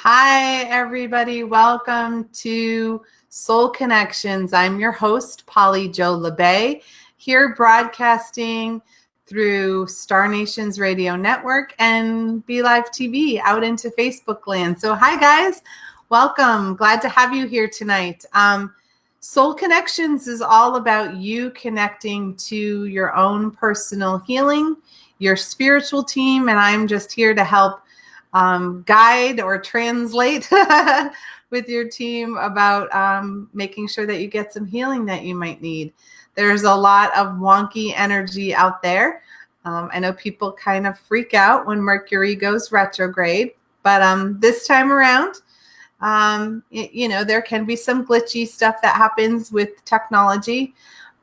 Hi, everybody. Welcome to Soul Connections. I'm your host, Jo Labbé, here broadcasting through Star Nations Radio Network and Be Live TV out into Facebook land. So hi, guys. Welcome. Glad to have you here tonight. Soul Connections is all about you connecting to your own personal healing, your spiritual team, and I'm just here to help guide or translate with your team about making sure that you get some healing that you might need. There's a lot of wonky energy out there. I know people kind of freak out when Mercury goes retrograde, but this time around, there can be some glitchy stuff that happens with technology,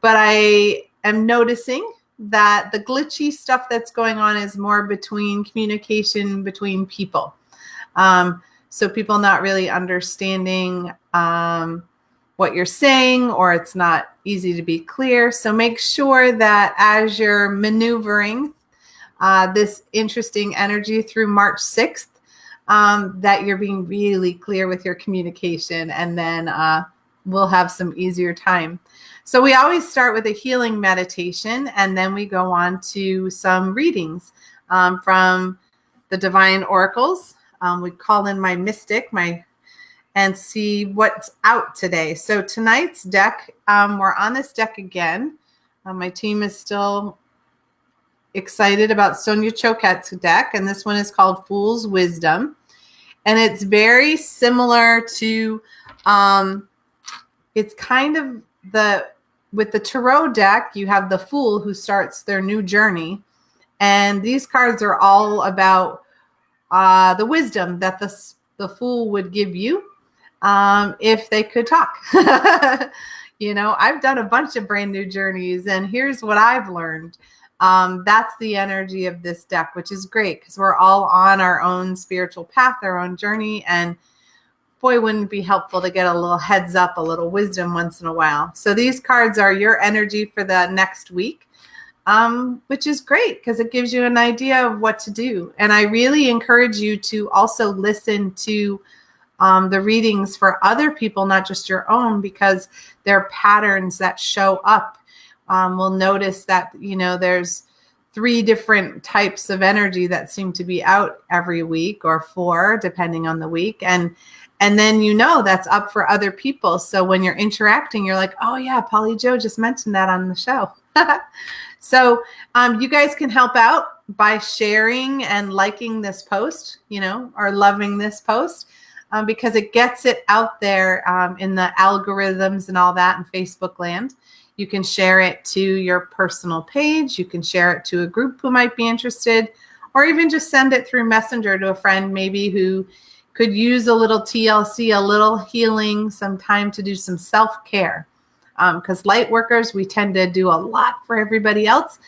but I am noticing that the glitchy stuff that's going on is more between communication between people. So people not really understanding what you're saying, or it's not easy to be clear. So make sure that as you're maneuvering this interesting energy through March 6th, that you're being really clear with your communication, and then we'll have some easier time. So we always start with a healing meditation, and then we go on to some readings from the Divine Oracles. We call in my mystic, and see what's out today. So tonight's deck, we're on this deck again. My team is still excited about Sonia Choquette's deck, and this one is called Fool's Wisdom. And it's very similar to, it's kind of with the Tarot deck, you have the Fool who starts their new journey. And these cards are all about the wisdom that the Fool would give you if they could talk. I've done a bunch of brand new journeys, and here's what I've learned. That's the energy of this deck, which is great because we're all on our own spiritual path, our own journey. And boy, wouldn't it be helpful to get a little heads up, a little wisdom once in a while. So these cards are your energy for the next week, which is great because it gives you an idea of what to do. And I really encourage you to also listen to the readings for other people, not just your own, because there are patterns that show up. We'll notice that, there's 3 different types of energy that seem to be out every week, or 4, depending on the week. And then, that's up for other people. So when you're interacting, you're like, oh yeah, Polly Jo just mentioned that on the show. So you guys can help out by sharing and liking this post, or loving this post, because it gets it out there in the algorithms and all that in Facebook land. You can share it to your personal page. You can share it to a group who might be interested, or even just send it through Messenger to a friend maybe who could use a little TLC, a little healing, some time to do some self-care. Because light workers, we tend to do a lot for everybody else,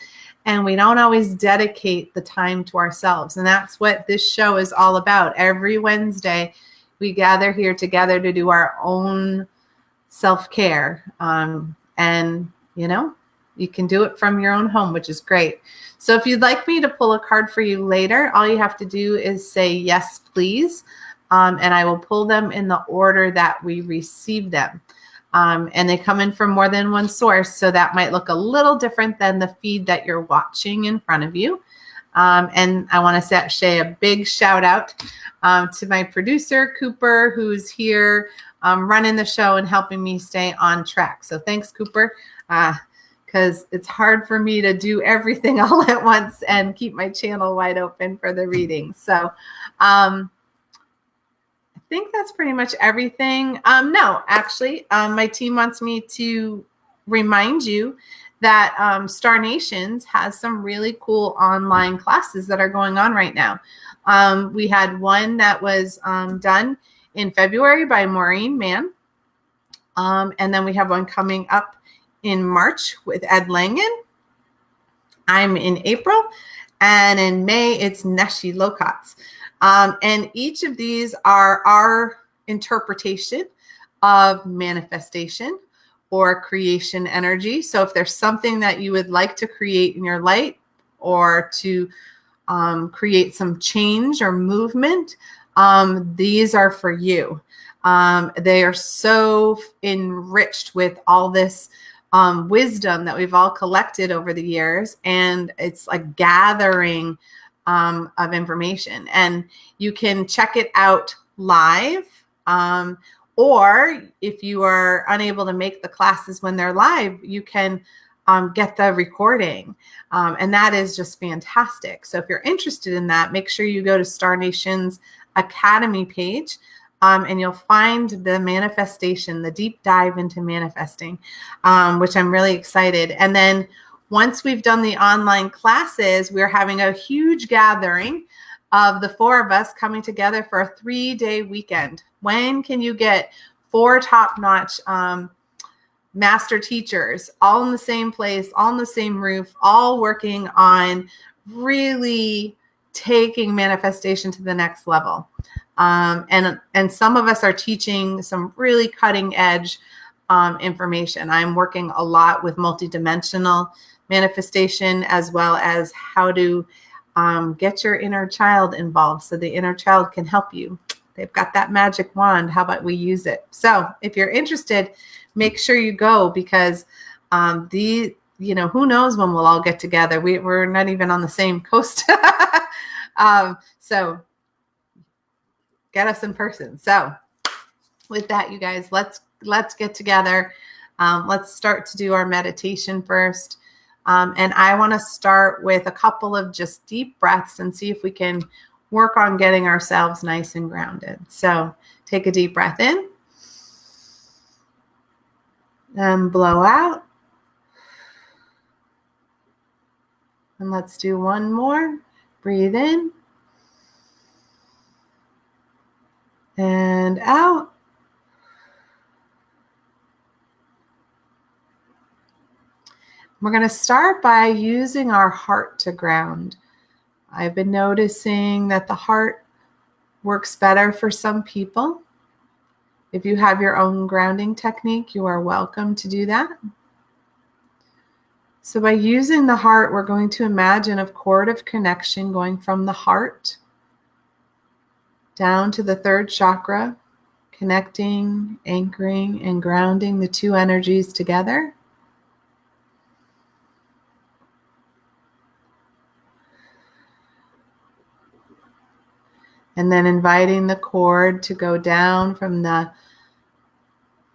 and we don't always dedicate the time to ourselves. And that's what this show is all about. Every Wednesday, we gather here together to do our own self-care. And, you can do it from your own home, which is great. So if you'd like me to pull a card for you later, all you have to do is say, yes, please. And I will pull them in the order that we receive them. And they come in from more than one source. So that might look a little different than the feed that you're watching in front of you. And I want to say a big shout out to my producer, Cooper, who's here running the show and helping me stay on track. So thanks, Cooper, because it's hard for me to do everything all at once and keep my channel wide open for the reading. So I think that's pretty much everything. No, actually, my team wants me to remind you that Star Nations has some really cool online classes that are going on right now. We had one that was done in February by Maureen Mann. And then we have one coming up in March with Ed Langen. I'm in April. And in May, it's Neshi Lokatz. And each of these are our interpretation of manifestation or creation energy. So if there's something that you would like to create in your light, or to create some change or movement, these are for you. They are so enriched with all this wisdom that we've all collected over the years. And it's like gathering of information. And you can check it out live. Or if you are unable to make the classes when they're live, you can get the recording. And that is just fantastic. So if you're interested in that, make sure you go to Star Nation's Academy page, and you'll find the manifestation, the deep dive into manifesting, which I'm really excited. And then once we've done the online classes, we're having a huge gathering of the 4 of us coming together for a 3-day weekend. When can you get 4 top-notch master teachers all in the same place, all on the same roof, all working on really taking manifestation to the next level? And some of us are teaching some really cutting edge information. I'm working a lot with multidimensional manifestation, as well as how to get your inner child involved so the inner child can help you. They've got that magic wand. How about we use it? So if you're interested, make sure you go, because who knows when we'll all get together. We're not even on the same coast. So get us in person. So with that, you guys, let's get together. Let's start to do our meditation first. And I want to start with a couple of just deep breaths and see if we can work on getting ourselves nice and grounded. So take a deep breath in and blow out. And let's do one more. Breathe in and out. We're going to start by using our heart to ground. I've been noticing that the heart works better for some people. If you have your own grounding technique, you are welcome to do that. So by using the heart, we're going to imagine a cord of connection going from the heart down to the 3rd chakra, connecting, anchoring, and grounding the 2 energies together. And then inviting the cord to go down from the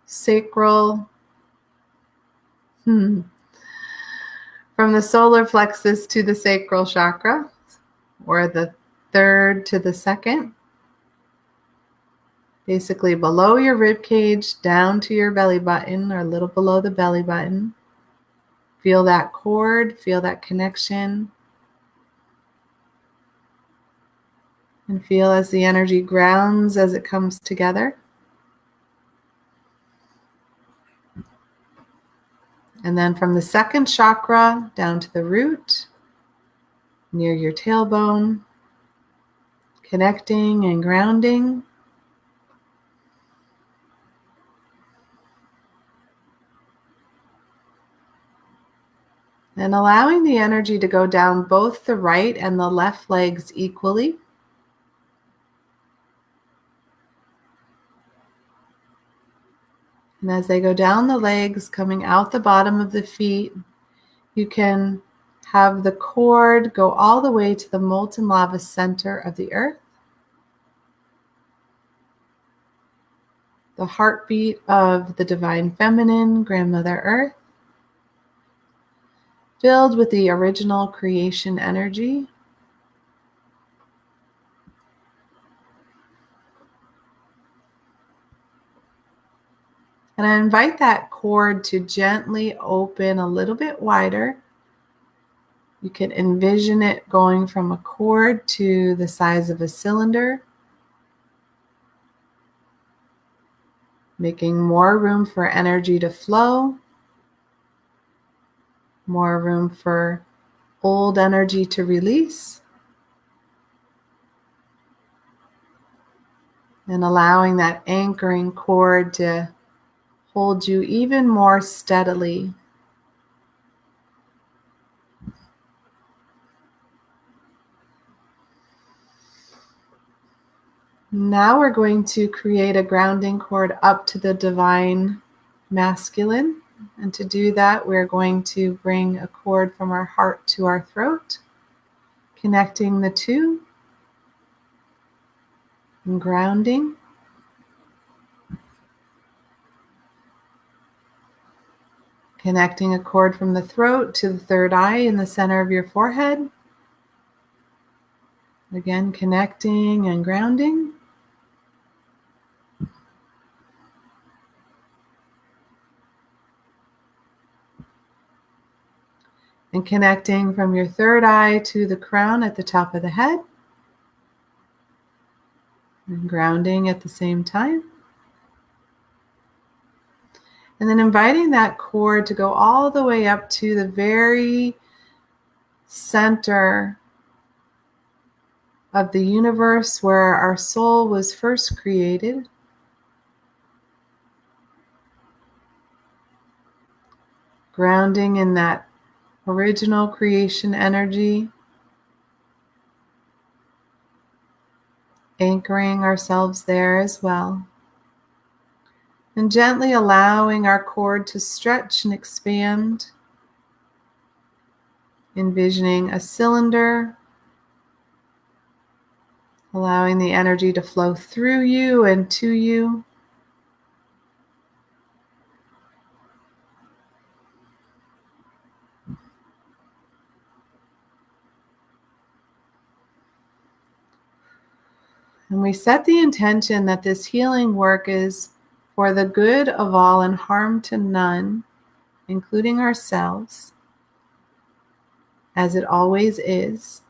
sacral, from the solar plexus to the sacral chakra, or the 3rd to the 2nd. Basically below your rib cage, down to your belly button, or a little below the belly button. Feel that cord, feel that connection. And feel as the energy grounds as it comes together. And then from the 2nd chakra down to the root, near your tailbone, connecting and grounding. And allowing the energy to go down both the right and the left legs equally. And as they go down the legs, coming out the bottom of the feet, you can have the cord go all the way to the molten lava center of the earth. The heartbeat of the divine feminine, Grandmother Earth, filled with the original creation energy. And I invite that cord to gently open a little bit wider. You can envision it going from a cord to the size of a cylinder, making more room for energy to flow, more room for old energy to release, and allowing that anchoring cord to hold you even more steadily. Now we're going to create a grounding cord up to the divine masculine. And to do that, we're going to bring a cord from our heart to our throat, connecting the two and grounding. Connecting a cord from the throat to the third eye in the center of your forehead. Again, connecting and grounding. And connecting from your third eye to the crown at the top of the head. And grounding at the same time. And then inviting that cord to go all the way up to the very center of the universe where our soul was first created. Grounding in that original creation energy. Anchoring ourselves there as well. And gently allowing our cord to stretch and expand. Envisioning a cylinder. Allowing the energy to flow through you and to you. And we set the intention that this healing work is for the good of all and harm to none, including ourselves, as it always is.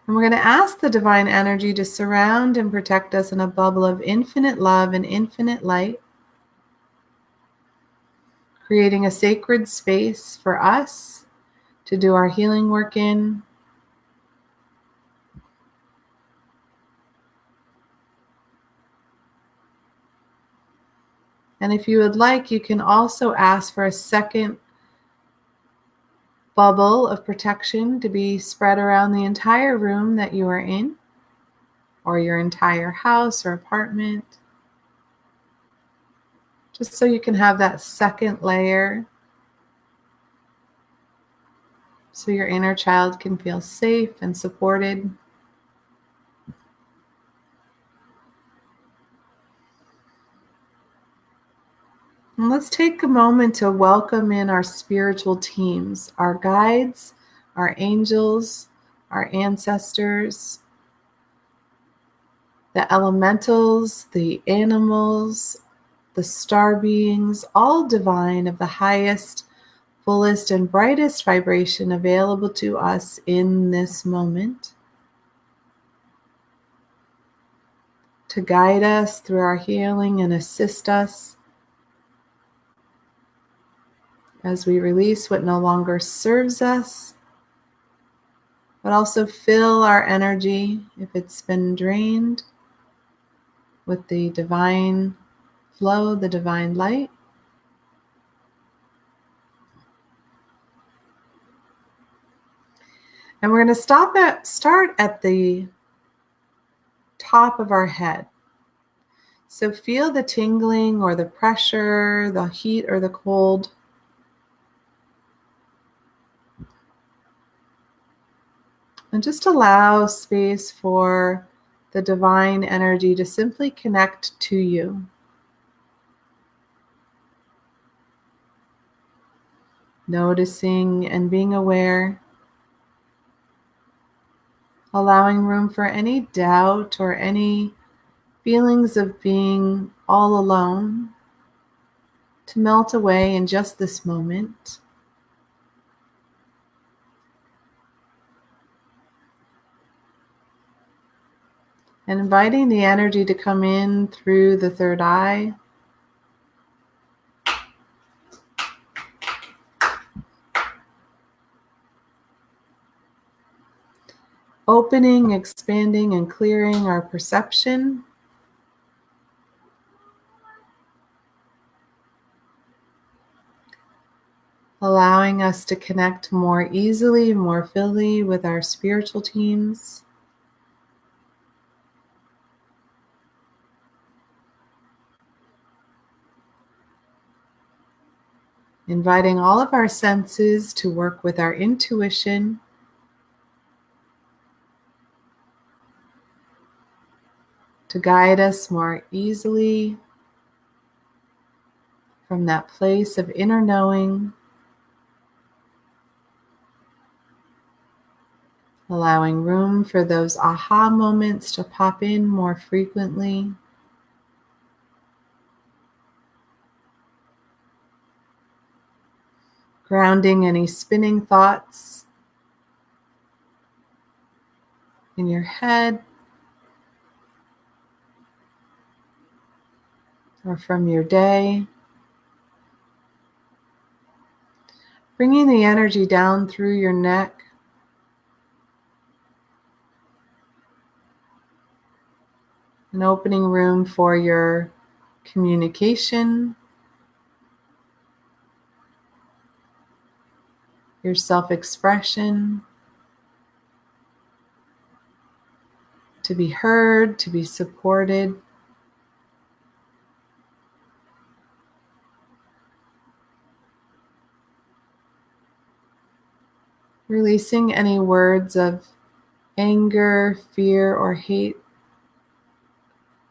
And we're going to ask the divine energy to surround and protect us in a bubble of infinite love and infinite light, creating a sacred space for us to do our healing work in. And if you would like, you can also ask for a second bubble of protection to be spread around the entire room that you are in, or your entire house or apartment, just so you can have that second layer, so your inner child can feel safe and supported. And let's take a moment to welcome in our spiritual teams, our guides, our angels, our ancestors, the elementals, the animals, the star beings, all divine of the highest, fullest, and brightest vibration available to us in this moment, to guide us through our healing and assist us as we release what no longer serves us, but also fill our energy, if it's been drained, with the divine flow, the divine light. And we're going to start at the top of our head. So feel the tingling or the pressure, the heat or the cold. And just allow space for the divine energy to simply connect to you. Noticing and being aware. Allowing room for any doubt or any feelings of being all alone to melt away in just this moment. And inviting the energy to come in through the third eye. Opening, expanding, and clearing our perception. allowing us to connect more easily, more fully with our spiritual teams. Inviting all of our senses to work with our intuition, to guide us more easily from that place of inner knowing, allowing room for those aha moments to pop in more frequently. Grounding any spinning thoughts in your head or from your day. Bringing the energy down through your neck, and opening room for your communication, your self-expression, to be heard, to be supported. Releasing any words of anger, fear, or hate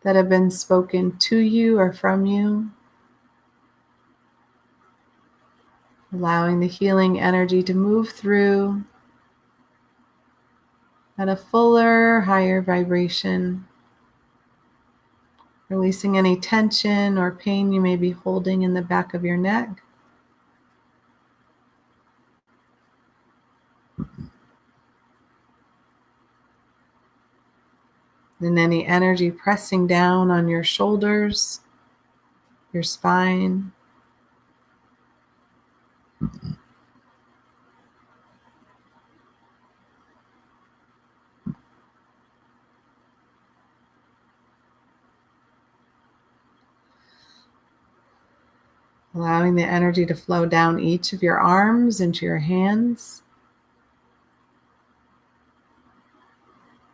that have been spoken to you or from you. Allowing the healing energy to move through at a fuller, higher vibration. Releasing any tension or pain you may be holding in the back of your neck. And any energy pressing down on your shoulders, your spine. Allowing the energy to flow down each of your arms into your hands.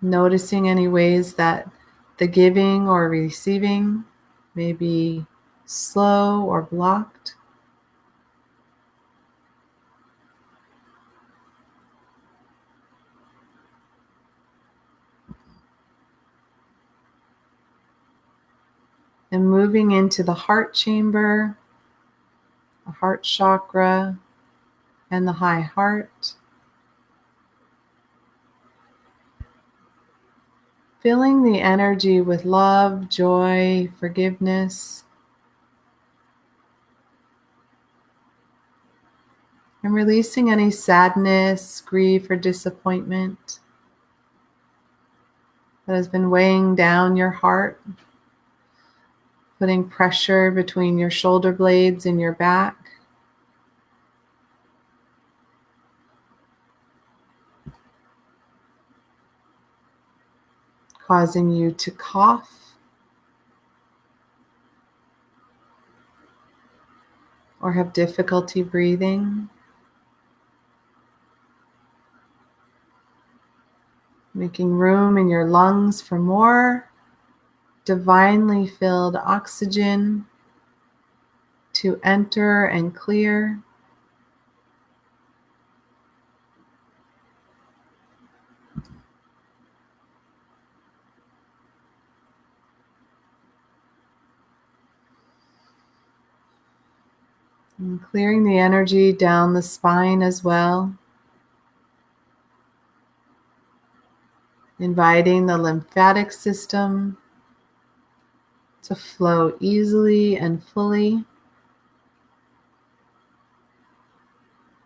Noticing any ways that the giving or receiving may be slow or blocked. And moving into the heart chamber, the heart chakra, and the high heart. Filling the energy with love, joy, forgiveness, and releasing any sadness, grief, or disappointment that has been weighing down your heart, putting pressure between your shoulder blades and your back. Causing you to cough or have difficulty breathing. Making room in your lungs for more divinely filled oxygen to enter and clear. And clearing the energy down the spine as well. Inviting the lymphatic system to flow easily and fully.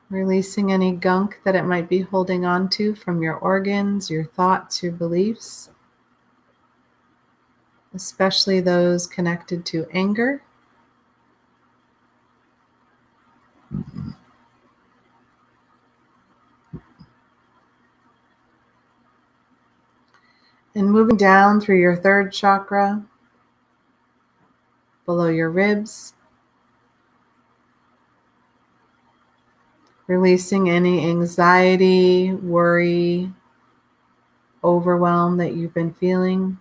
Releasing any gunk that it might be holding on to from your organs, your thoughts, your beliefs, especially those connected to anger. And moving down through your third chakra, below your ribs, Releasing any anxiety, worry, overwhelm that you've been feeling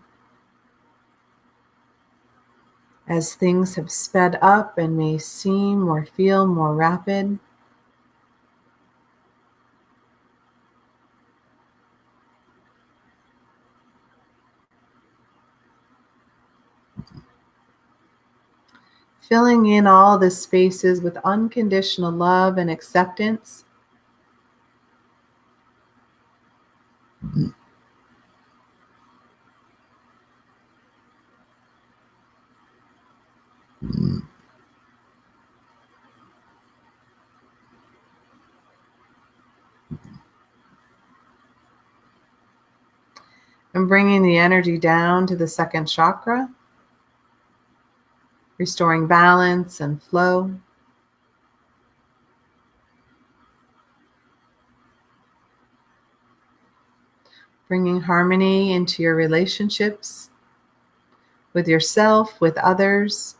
as things have sped up and may seem or feel more rapid. Filling in all the spaces with unconditional love and acceptance. And bringing the energy down to the second chakra, restoring balance and flow. Bringing harmony into your relationships with yourself, with others,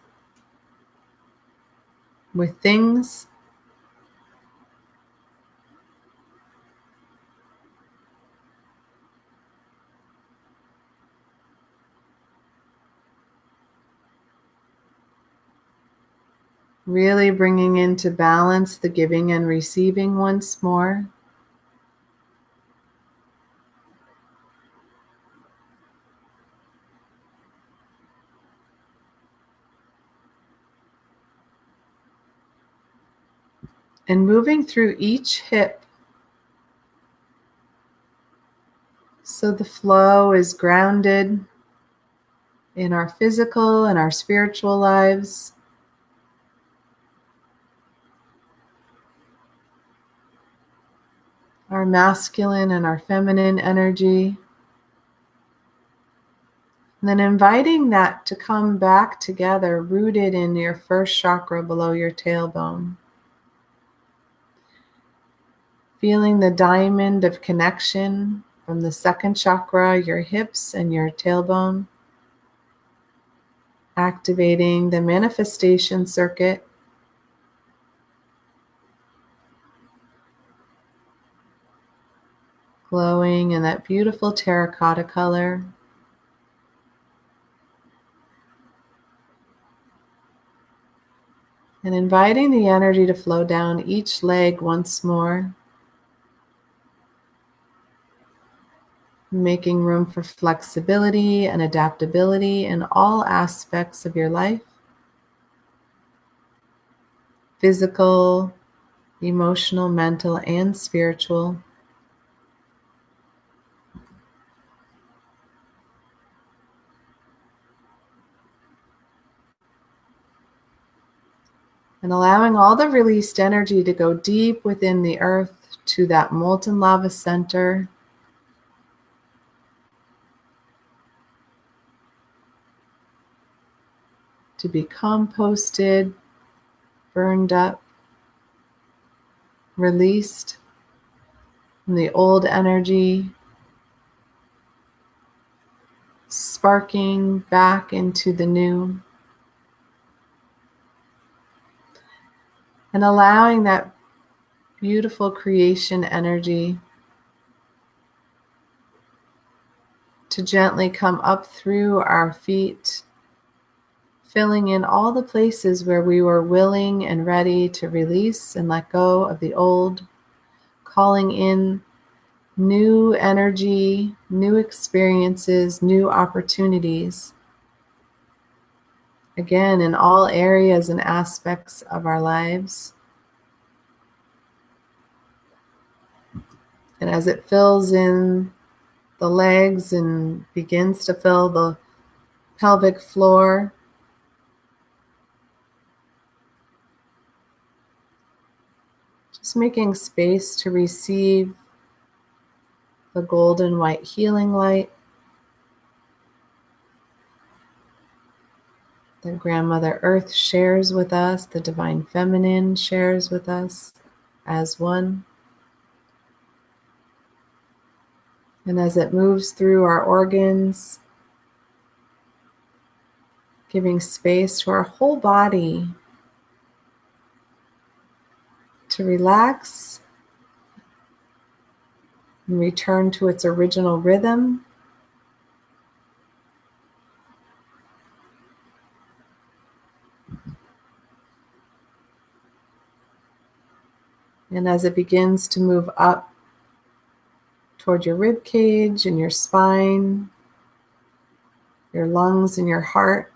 with things. Really bringing into balance the giving and receiving once more. And moving through each hip so the flow is grounded in our physical and our spiritual lives. Our masculine and our feminine energy. And then inviting that to come back together, rooted in your first chakra below your tailbone. Feeling the diamond of connection from the second chakra, your hips and your tailbone. Activating the manifestation circuit. Glowing in that beautiful terracotta color. And inviting the energy to flow down each leg once more. Making room for flexibility and adaptability in all aspects of your life. Physical, emotional, mental, and spiritual. And allowing all the released energy to go deep within the earth to that molten lava center. To be composted, burned up, released from the old energy, sparking back into the new. And allowing that beautiful creation energy to gently come up through our feet, filling in all the places where we were willing and ready to release and let go of the old, calling in new energy, new experiences, new opportunities. Again, in all areas and aspects of our lives. And as it fills in the legs and begins to fill the pelvic floor, just making space to receive the golden white healing light that Grandmother Earth shares with us, the Divine Feminine shares with us as one. And as it moves through our organs, giving space to our whole body to relax and return to its original rhythm. And as it begins to move up toward your rib cage and your spine, your lungs and your heart,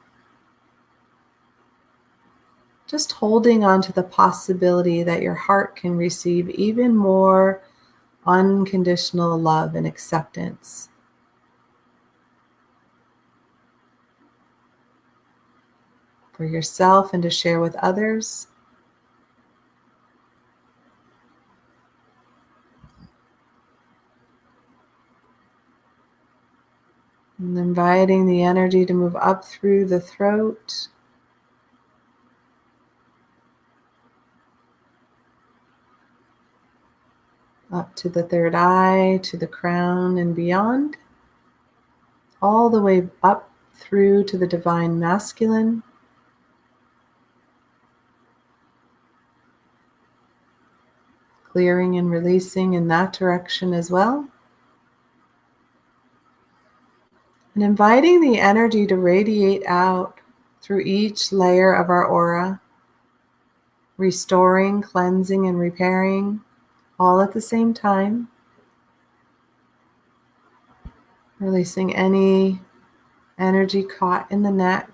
just holding on to the possibility that your heart can receive even more unconditional love and acceptance. For yourself and to share with others. And inviting the energy to move up through the throat, up to the third eye, to the crown and beyond, all the way up through to the divine masculine. Clearing and releasing in that direction as well. And inviting the energy to radiate out through each layer of our aura, restoring, cleansing, and repairing all at the same time. Releasing any energy caught in the neck.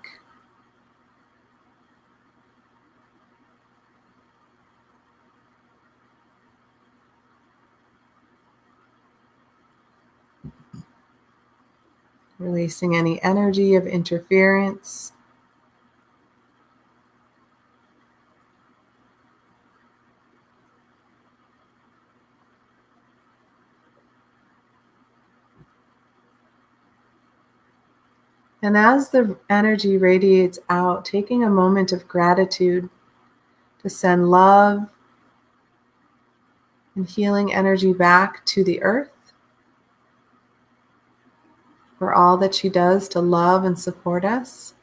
Releasing any energy of interference. And as the energy radiates out, taking a moment of gratitude to send love and healing energy back to the earth for all that she does to love and support us.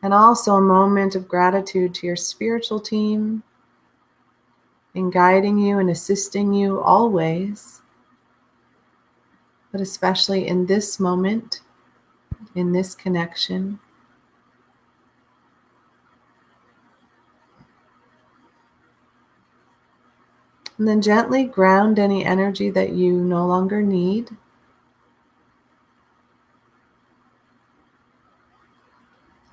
And also a moment of gratitude to your spiritual team in guiding you and assisting you always, but especially in this moment, in this connection. And then gently ground any energy that you no longer need.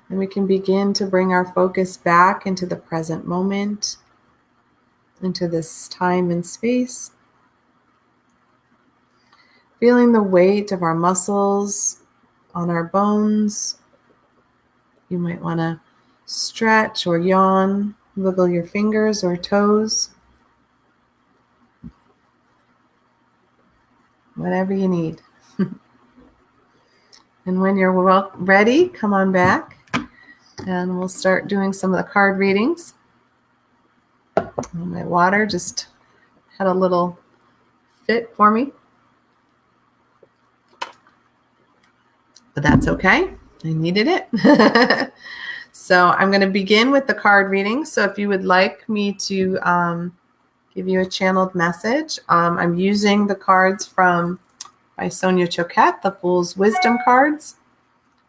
And we can begin to bring our focus back into the present moment, into this time and space. Feeling the weight of our muscles on our bones. You might want to stretch or yawn, wiggle your fingers or toes. Whatever you need. And when you're ready, come on back and we'll start doing some of the card readings. My water just had a little fit for me, but that's okay. I needed it. So I'm going to begin with the card reading. So if you would like me to give you a channeled message, I'm using the cards by Sonia Choquette, the Fool's Wisdom cards.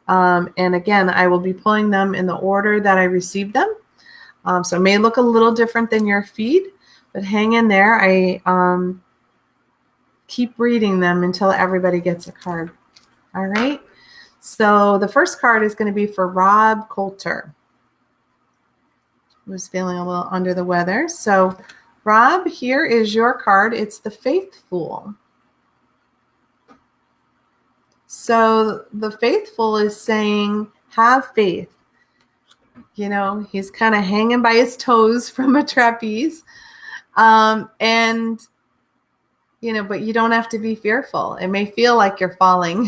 And again, I will be pulling them in the order that I received them. So it may look a little different than your feed, but hang in there. I keep reading them until everybody gets a card. All right. So the first card is going to be for Rob Coulter, who's feeling a little under the weather. So Rob, here is your card. It's the Faithful. So the Faithful is saying, have faith. You know, he's kind of hanging by his toes from a trapeze. And, you know, but you don't have to be fearful. It may feel like you're falling,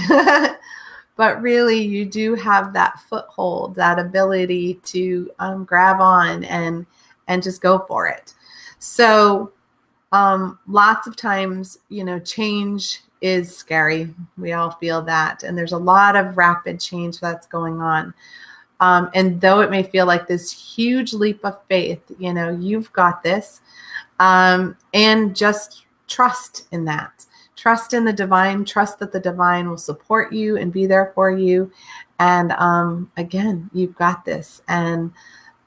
but really you do have that foothold, that ability to grab on and just go for it. So lots of times, you know, change is scary. We all feel that. And there's a lot of rapid change that's going on. And though it may feel like this huge leap of faith, you've got this. And just trust in that. Trust in the divine. Trust that the divine will support you and be there for you. And again, you've got this. And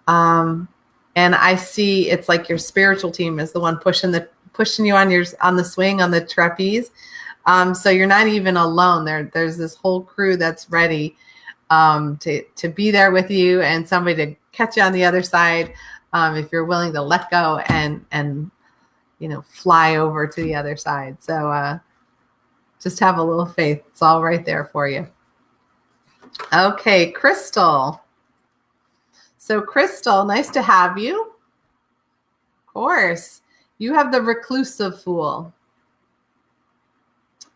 I see it's like your spiritual team is the one pushing you on the swing, on the trapeze. So you're not even alone. There's this whole crew that's ready to be there with you, and somebody to catch you on the other side if you're willing to let go and fly over to the other side. So just have a little faith. It's all right there for you. Okay, Crystal. So Crystal, nice to have you. Of course. You have the reclusive fool.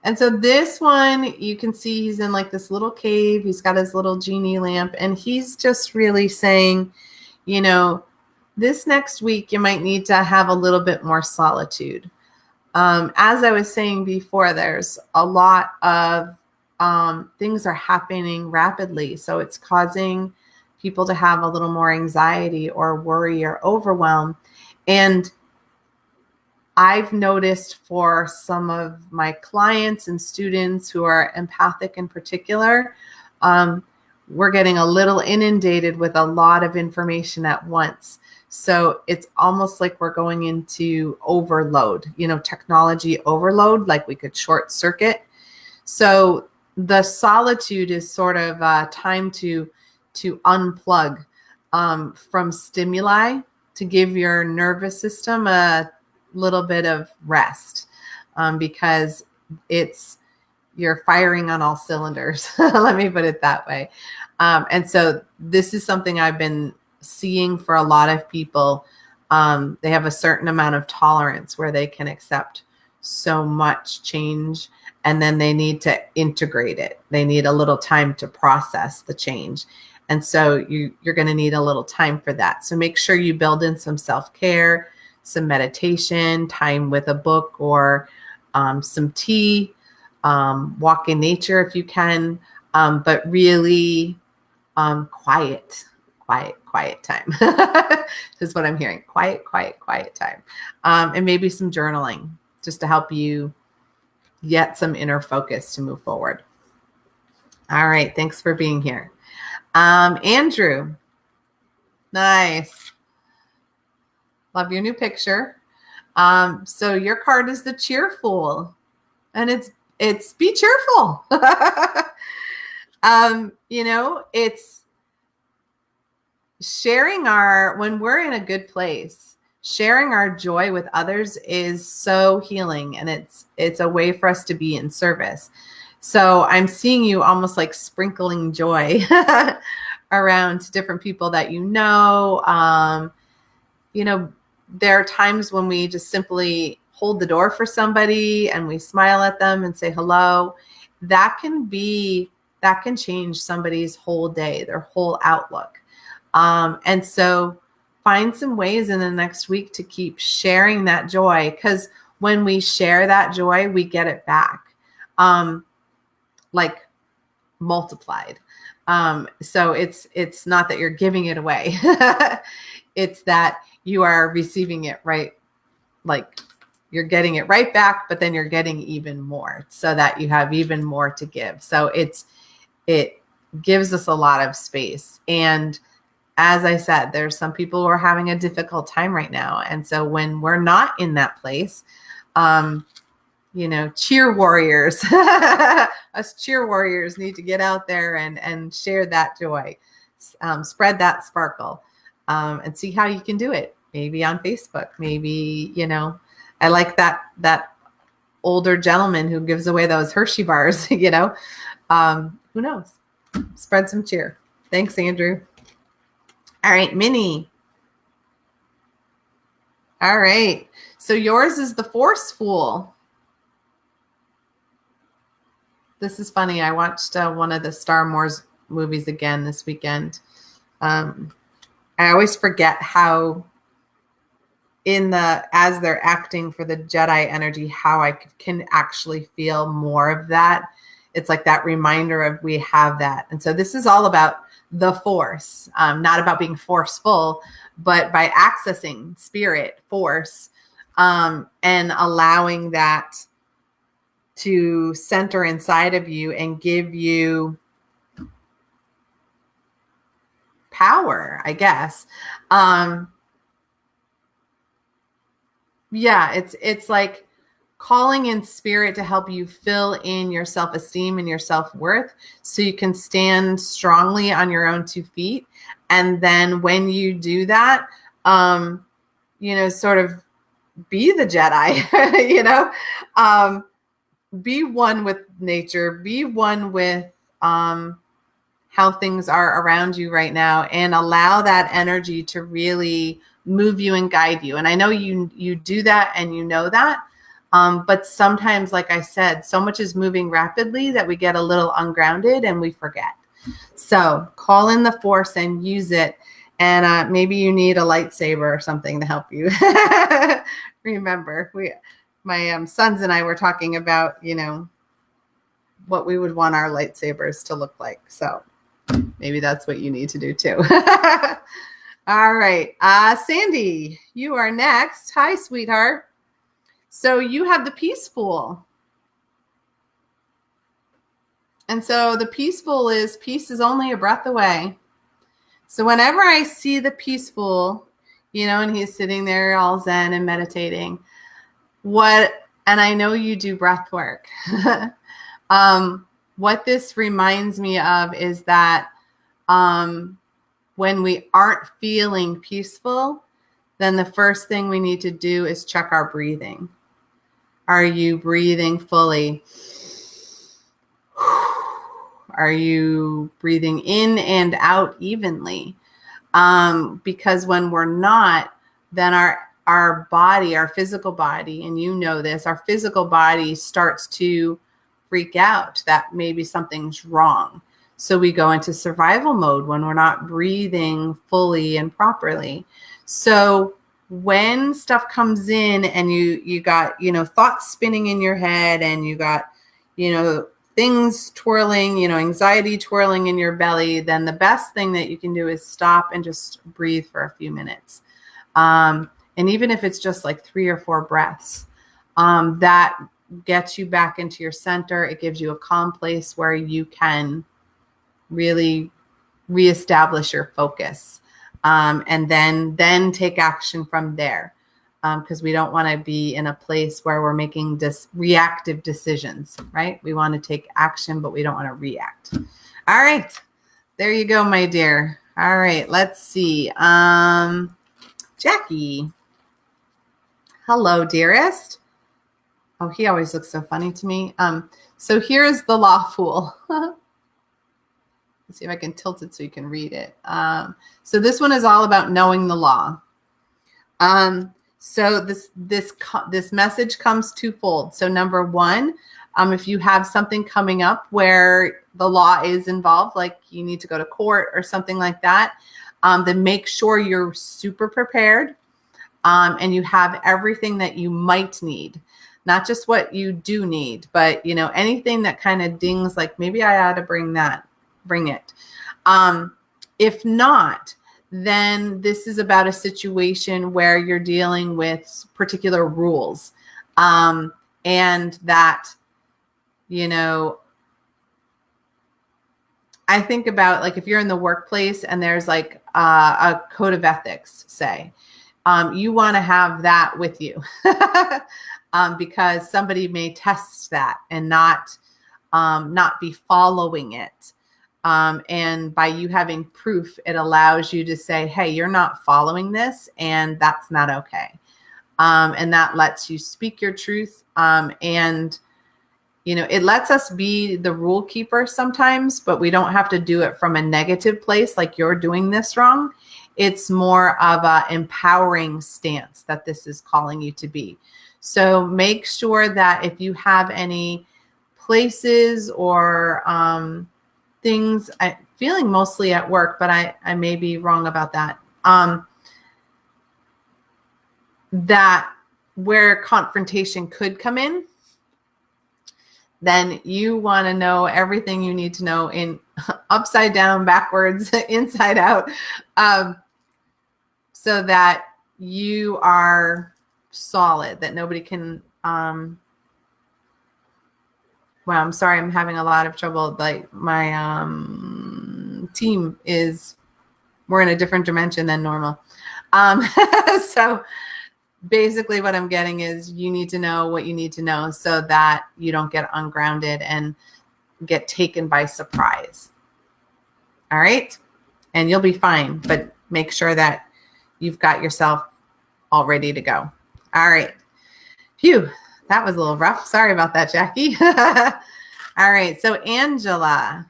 And so this one, you can see he's in like this little cave. He's got his little genie lamp, and he's just really saying, this next week, you might need to have a little bit more solitude. As I was saying before, there's a lot of things are happening rapidly. So it's causing people to have a little more anxiety or worry or overwhelm. And I've noticed for some of my clients and students who are empathic in particular, we're getting a little inundated with a lot of information at once. So it's almost like we're going into overload, technology overload, like we could short circuit. So the solitude is sort of time to unplug from stimuli, to give your nervous system a little bit of rest, because you're firing on all cylinders. Let me put it that way. And so this is something I've been seeing for a lot of people. They have a certain amount of tolerance where they can accept so much change, and then they need to integrate it. They need a little time to process the change. And so you're going to need a little time for that. So make sure you build in some self-care, some meditation, time with a book or some tea, walk in nature if you can, but really quiet time is what I'm hearing. Quiet time. And maybe some journaling just to help you get some inner focus to move forward. All right. Thanks for being here. Andrew. Nice. Love your new picture. So your card is the cheerful, and it's be cheerful. It's sharing when we're in a good place, sharing our joy with others is so healing, and it's a way for us to be in service. So I'm seeing you almost like sprinkling joy around different people that there are times when we just simply hold the door for somebody and we smile at them and say hello. That can change somebody's whole day, their whole outlook. And so find some ways in the next week to keep sharing that joy, because when we share that joy, we get it back, like multiplied. So it's not that you're giving it away. It's that you are receiving it right. Like you're getting it right back, but then you're getting even more so that you have even more to give. So it gives us a lot of space. And as I said, there's some people who are having a difficult time right now. And so when we're not in that place, cheer warriors, us cheer warriors need to get out there and share that joy, spread that sparkle, and see how you can do it. Maybe on Facebook, maybe, I like that older gentleman who gives away those Hershey bars, who knows? Spread some cheer. Thanks, Andrew. All right, Minnie. All right. So yours is the forceful. This is funny. I watched one of the Star Wars movies again this weekend. I always forget how as they're acting for the Jedi energy, how I can actually feel more of that. It's like that reminder of we have that. And so this is all about the Force, not about being forceful, but by accessing spirit force, and allowing that to center inside of you and give you power, I guess. Yeah, it's like calling in spirit to help you fill in your self-esteem and your self-worth so you can stand strongly on your own 2 feet. And then when you do that, sort of be the Jedi, be one with nature, be one with how things are around you right now, and allow that energy to really move you and guide you. And I know you do that, and you know that. But sometimes, like I said, so much is moving rapidly that we get a little ungrounded and we forget. So call in the Force and use it. And maybe you need a lightsaber or something to help you. Remember, my sons and I were talking about, what we would want our lightsabers to look like. So maybe that's what you need to do too. All right. Sandy, you are next. Hi, sweetheart. So you have the peaceful. And so the peaceful is peace is only a breath away. So whenever I see the peaceful, and he's sitting there all zen and meditating, and I know you do breath work. What this reminds me of is that when we aren't feeling peaceful, then the first thing we need to do is check our breathing. Are you breathing fully? Are you breathing in and out evenly? Because when we're not, then our body, our physical body, and you know this, our physical body starts to freak out that maybe something's wrong. So we go into survival mode when we're not breathing fully and properly. So when stuff comes in and you got, thoughts spinning in your head, and you got, things twirling, anxiety twirling in your belly, then the best thing that you can do is stop and just breathe for a few minutes. And even if it's just like 3 or 4 breaths, that gets you back into your center. It gives you a calm place where you can really reestablish your focus. And then take action from there. Because we don't want to be in a place where we're making reactive decisions, right? We want to take action, but we don't want to react. All right. There you go, my dear. All right. Let's see. Jackie. Hello, dearest. Oh, he always looks so funny to me. So here's the Law Fool. Let's see if I can tilt it so you can read it. So this one is all about knowing the law. So this message comes twofold. So number one, if you have something coming up where the law is involved, like you need to go to court or something like that, then make sure you're super prepared, and you have everything that you might need, not just what you do need, but anything that kind of dings, like maybe I ought to bring it. If not, then this is about a situation where you're dealing with particular rules. And that, I think about, like, if you're in the workplace and there's like a code of ethics, say, you want to have that with you because somebody may test that and not be following it. And by you having proof, it allows you to say, hey, you're not following this, and that's not okay. And that lets you speak your truth. And, it lets us be the rule keeper sometimes, but we don't have to do it from a negative place, like you're doing this wrong. It's more of an empowering stance that this is calling you to be. So make sure that if you have any places or, things, I'm feeling mostly at work, but I may be wrong about that. that where confrontation could come in, then you want to know everything you need to know in upside down, backwards, inside out, so that you are solid, that nobody can, well, I'm sorry, I'm having a lot of trouble. Like my team we're in a different dimension than normal. So basically what I'm getting is you need to know what you need to know so that you don't get ungrounded and get taken by surprise. All right. And you'll be fine, but make sure that you've got yourself all ready to go. All right. Phew, that was a little rough. Sorry about that, Jackie. All right. So Angela.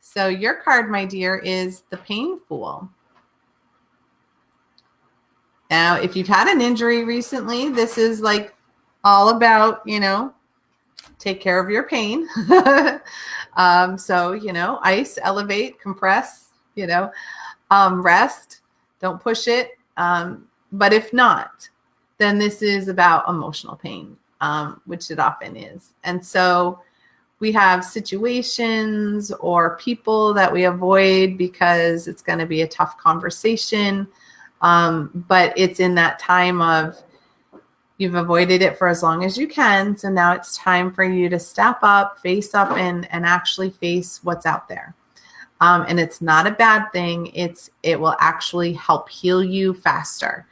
So your card, my dear, is the Pain Fool. Now, if you've had an injury recently, this is like all about, take care of your pain. So, ice, elevate, compress, rest, don't push it. But if not, then this is about emotional pain, which it often is. And so we have situations or people that we avoid because it's going to be a tough conversation. But it's in that time of you've avoided it for as long as you can. So now it's time for you to step up, face up, and actually face what's out there. And it's not a bad thing. It will actually help heal you faster.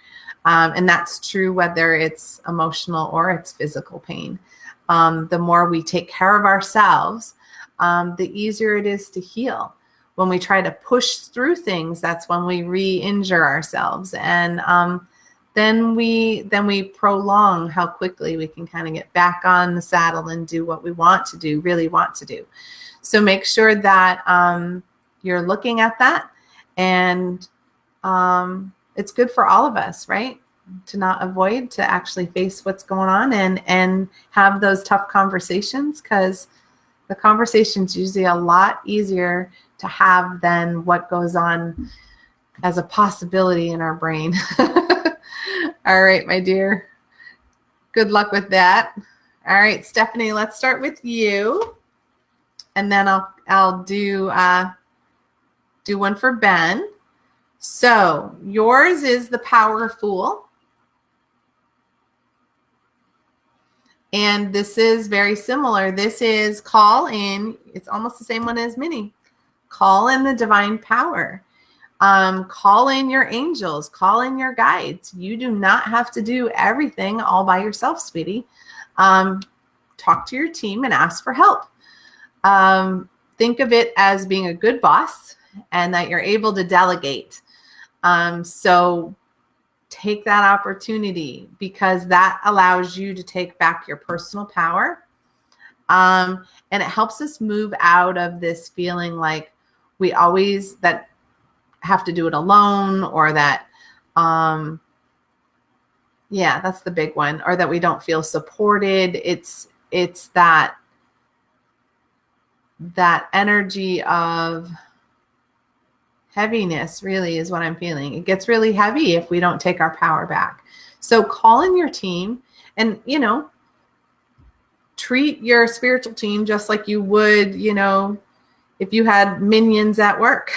And that's true whether it's emotional or it's physical pain. The more we take care of ourselves, the easier it is to heal. When we try to push through things, that's when we re-injure ourselves. And then we prolong how quickly we can kind of get back on the saddle and do what we want to do, really want to do. So make sure that you're looking at that. And it's good for all of us, right? To not avoid, to actually face what's going on and have those tough conversations, because the conversation's usually a lot easier to have than what goes on as a possibility in our brain. All right, my dear. Good luck with that. All right, Stephanie, let's start with you. And then I'll do one for Ben. So yours is the Power Fool. And this is very similar. This is call in. It's almost the same one as Minnie. Call in the divine power. Call in your angels. Call in your guides. You do not have to do everything all by yourself, sweetie. Talk to your team and ask for help. Think of it as being a good boss and that you're able to delegate. So take that opportunity, because that allows you to take back your personal power. And it helps us move out of this feeling like we always that have to do it alone, or that, that's the big one, or that we don't feel supported. It's that energy of heaviness really is what I'm feeling. It gets really heavy if we don't take our power back. So call in your team and, treat your spiritual team just like you would, if you had minions at work.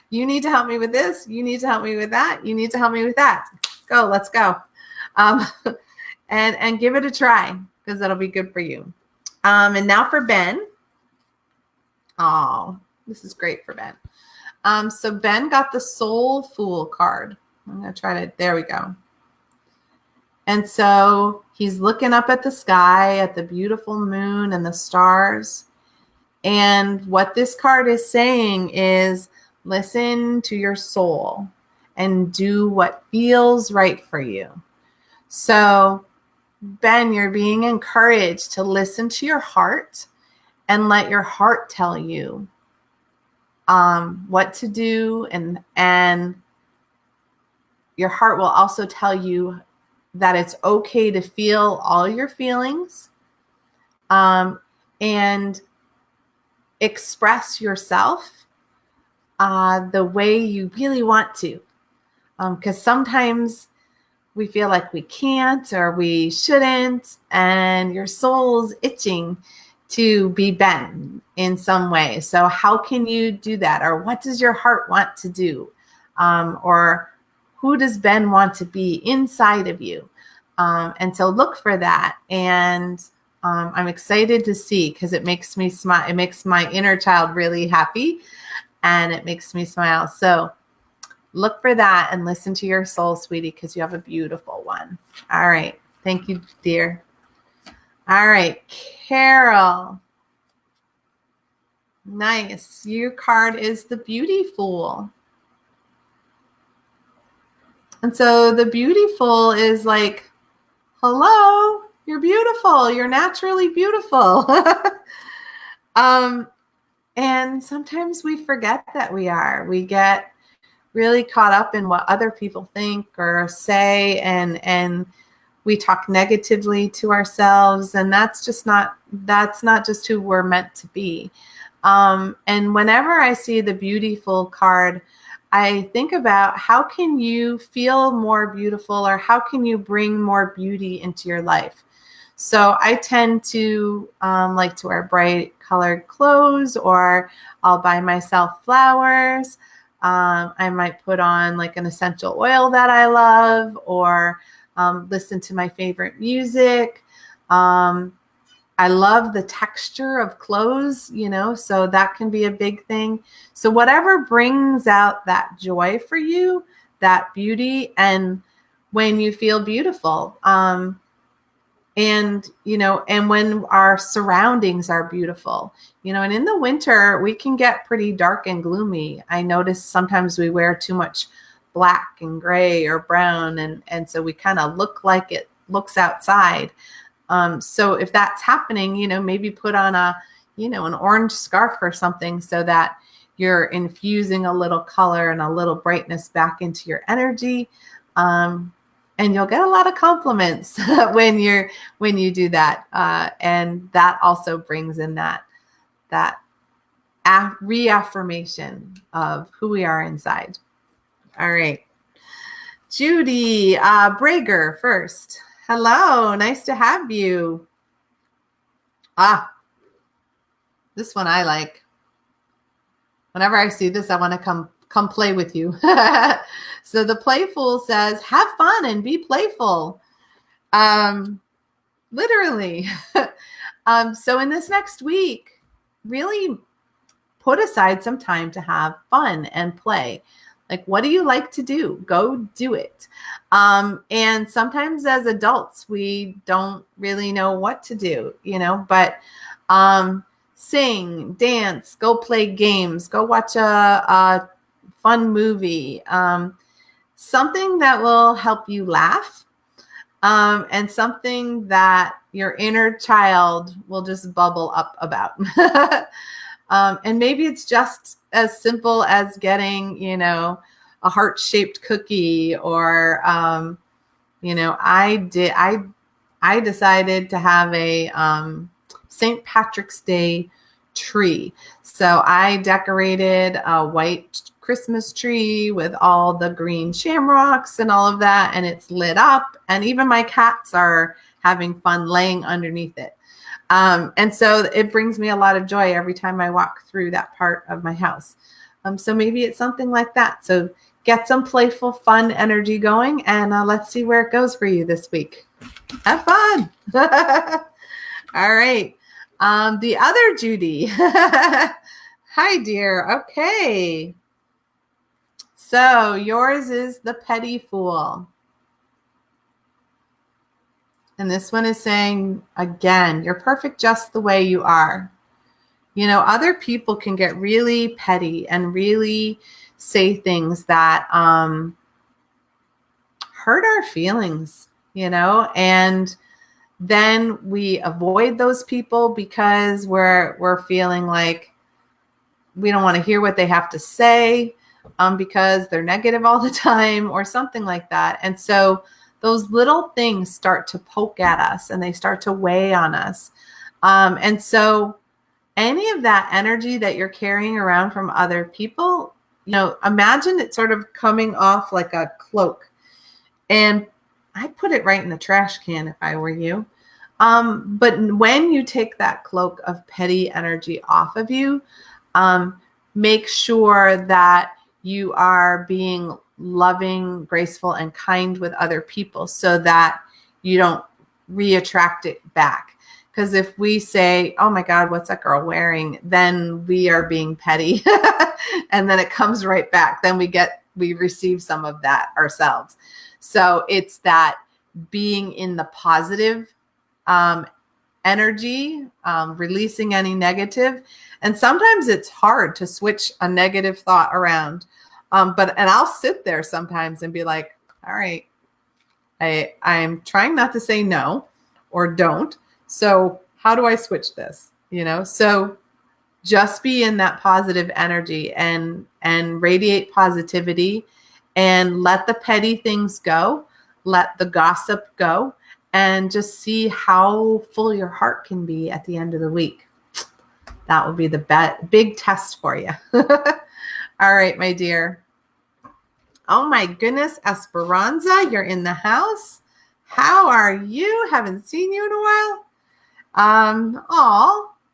You need to help me with this. You need to help me with that. You need to help me with that. Go, let's go. And give it a try, because that'll be good for you. And now for Ben. Oh, this is great for Ben. So Ben got the Soul Fool card. I'm going to try to, there we go. And so he's looking up at the sky, at the beautiful moon and the stars. And what this card is saying is, listen to your soul and do what feels right for you. So Ben, you're being encouraged to listen to your heart and let your heart tell you what to do, and your heart will also tell you that it's okay to feel all your feelings, and express yourself the way you really want to, because sometimes we feel like we can't or we shouldn't, and your soul's itching to be bent in some way. So how can you do that? Or what does your heart want to do? Or who does Ben want to be inside of you? And so look for that. And I'm excited to see, because it makes me smile. It makes my inner child really happy, and it makes me smile. So look for that and listen to your soul, sweetie, because you have a beautiful one. All right. Thank you, dear. All right, Carol. Nice. Your card is the Beauty Fool. And so the Beautiful is like, hello, you're beautiful. You're naturally beautiful. And sometimes we forget that we are. We get really caught up in what other people think or say, and we talk negatively to ourselves, and that's not just who we're meant to be. And whenever I see the Beautiful card, I think about how can you feel more beautiful, or how can you bring more beauty into your life. So I tend to like to wear bright colored clothes, or I'll buy myself flowers. I might put on like an essential oil that I love, or listen to my favorite music. I love the texture of clothes, so that can be a big thing. So whatever brings out that joy for you, that beauty, and when you feel beautiful, and when our surroundings are beautiful, and in the winter, we can get pretty dark and gloomy. I notice sometimes we wear too much black and gray or brown, and so we kind of look like it looks outside. So if that's happening, maybe put on an orange scarf or something, so that you're infusing a little color and a little brightness back into your energy. And you'll get a lot of compliments when you do that. And that also brings in that reaffirmation of who we are inside. All right. Judy Brager first. Hello, nice to have you. This one I like. Whenever I see this, I want to come play with you. So the Playful says, have fun and be playful. Literally. So in this next week, really put aside some time to have fun and play. Like, what do you like to do? Go do it. And sometimes as adults, we don't really know what to do, but sing, dance, go play games, go watch a fun movie, something that will help you laugh, and something that your inner child will just bubble up about. And maybe it's just as simple as getting, a heart-shaped cookie, or, I decided to have a St. Patrick's Day tree. So I decorated a white Christmas tree with all the green shamrocks and all of that, and it's lit up, and even my cats are having fun laying underneath it. And so it brings me a lot of joy every time I walk through that part of my house. So maybe it's something like that. So get some playful, fun energy going, and let's see where it goes for you this week. Have fun. All right. The other Judy. Hi, dear. Okay. So yours is the Petty Fool. And this one is saying, again, you're perfect just the way you are. Other people can get really petty and really say things that hurt our feelings, and then we avoid those people because we're feeling like we don't want to hear what they have to say, because they're negative all the time or something like that. And so those little things start to poke at us, and they start to weigh on us. And so any of that energy that you're carrying around from other people, imagine it sort of coming off like a cloak. And I'd put it right in the trash can if I were you. But when you take that cloak of petty energy off of you, make sure that you are being loving, graceful, and kind with other people so that you don't reattract it back. Because if we say, oh my God, what's that girl wearing? Then we are being petty. And then it comes right back. Then we receive some of that ourselves. So it's that being in the positive energy, releasing any negative. And sometimes it's hard to switch a negative thought around. And I'll sit there sometimes and be like, all right, I'm trying not to say no or don't. So how do I switch this? So just be in that positive energy and radiate positivity and let the petty things go. Let the gossip go and just see how full your heart can be at the end of the week. That will be the big test for you. All right, my dear. Oh my goodness, Esperanza, you're in the house. How are you? Haven't seen you in a while.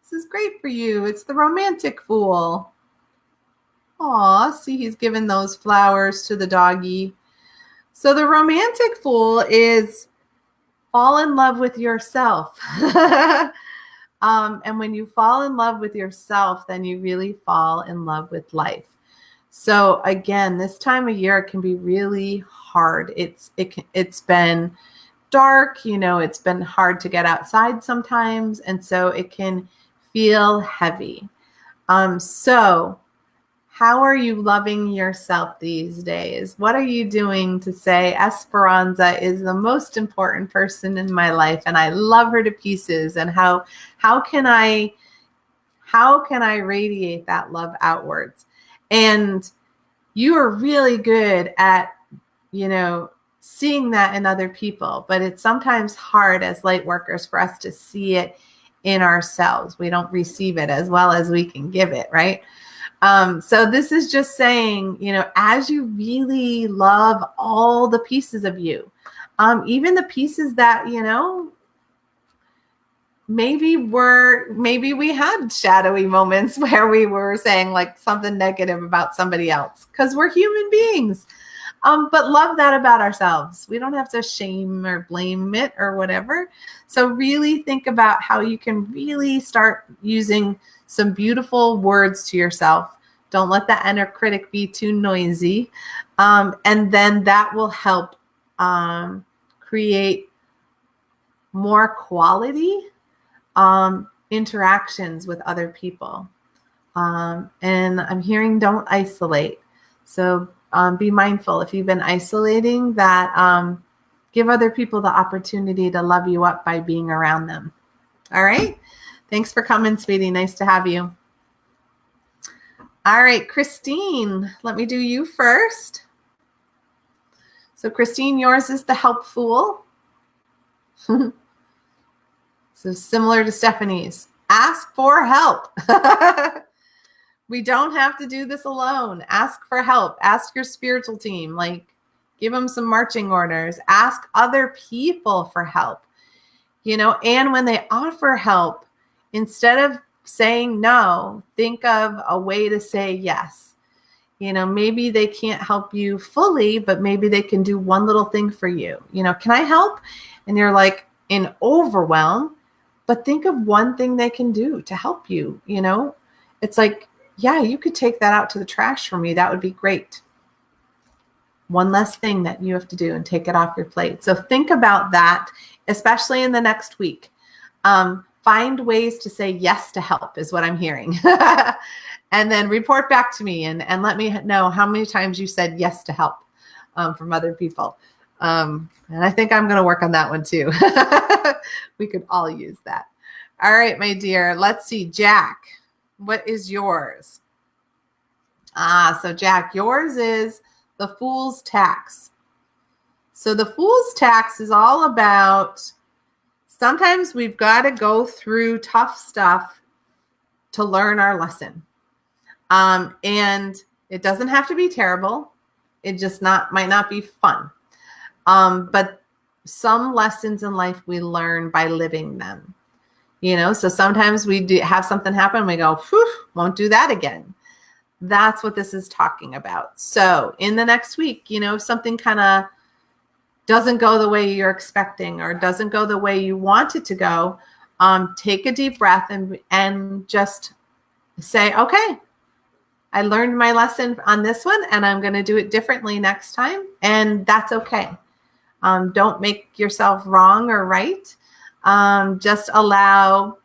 This is great for you. It's the romantic fool. See, he's giving those flowers to the doggy. So the romantic fool is fall in love with yourself. And when you fall in love with yourself, then you really fall in love with life. So again, this time of year, it can be really hard. It's been dark, it's been hard to get outside sometimes. And so it can feel heavy. So how are you loving yourself these days? What are you doing to say Esperanza is the most important person in my life and I love her to pieces? And how can I radiate that love outwards? And you are really good at, seeing that in other people, but it's sometimes hard as light workers for us to see it in ourselves. We don't receive it as well as we can give it, right? So this is just saying, as you really love all the pieces of you, even the pieces that, maybe we had shadowy moments where we were saying like something negative about somebody else because we're human beings. But love that about ourselves. We don't have to shame or blame it or whatever. So really think about how you can really start using some beautiful words to yourself. Don't let the inner critic be too noisy. And then that will help create more quality interactions with other people. And I'm hearing don't isolate. So be mindful if you've been isolating that give other people the opportunity to love you up by being around them. All right. Thanks for coming, sweetie. Nice to have you. All right, Christine, let me do you first. So Christine, yours is the help fool. So similar to Stephanie's. Ask for help. We don't have to do this alone. Ask for help. Ask your spiritual team. Give them some marching orders. Ask other people for help. And when they offer help, instead of saying no, think of a way to say yes. Maybe they can't help you fully, but maybe they can do one little thing for you. Can I help? And you're like in overwhelm, but think of one thing they can do to help you. It's like, yeah, you could take that out to the trash for me. That would be great. One less thing that you have to do and take it off your plate. So think about that, especially in the next week. Find ways to say yes to help is what I'm hearing. And then report back to me and let me know how many times you said yes to help from other people. And I think I'm going to work on that one too. We could all use that. All right, my dear. Let's see. Jack, what is yours? So Jack, yours is the Fool's Tax. So the Fool's Tax is all about sometimes we've got to go through tough stuff to learn our lesson. And it doesn't have to be terrible. It just might not be fun. But some lessons in life we learn by living them. You know, so sometimes we do have something happen and we go, whew, won't do that again. That's what this is talking about. So in the next week, you know, if something kind of doesn't go the way you're expecting or doesn't go the way you want it to go, take a deep breath and just say, okay, I learned my lesson on this one and I'm going to do it differently next time. And that's okay. Don't make yourself wrong or right. Just allow,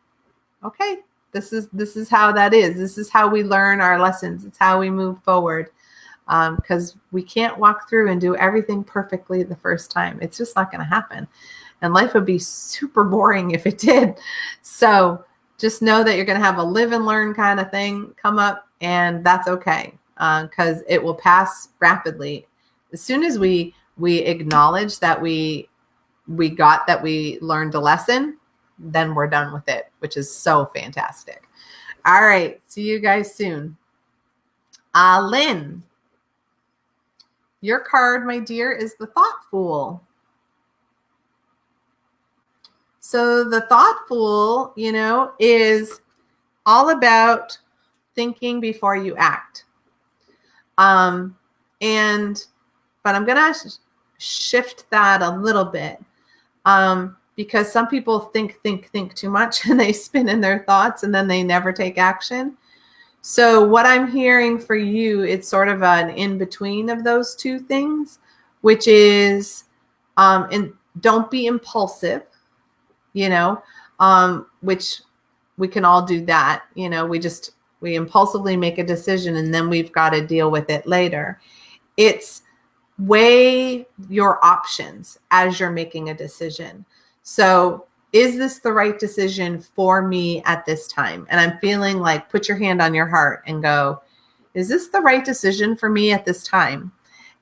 okay, this is how that is. This is how we learn our lessons. It's how we move forward. Because we can't walk through and do everything perfectly the first time. It's just not going to happen. And life would be super boring if it did. So just know that you're going to have a live and learn kind of thing come up, and that's okay, because it will pass rapidly. As soon as we acknowledge that we learned a lesson, then we're done with it, which is so fantastic. All right. See you guys soon. Lynn. Your card, my dear, is the Thought Fool. So the Thought Fool, you know, is all about thinking before you act. But I'm going to shift that a little bit, because some people think too much and they spin in their thoughts and then they never take action. So what I'm hearing for you, it's sort of an in-between of those two things, which is, and don't be impulsive, you know, which we can all do that. You know, we impulsively make a decision and then we've got to deal with it later. It's weigh your options as you're making a decision. So is this the right decision for me at this time? And I'm feeling like, put your hand on your heart and go, is this the right decision for me at this time?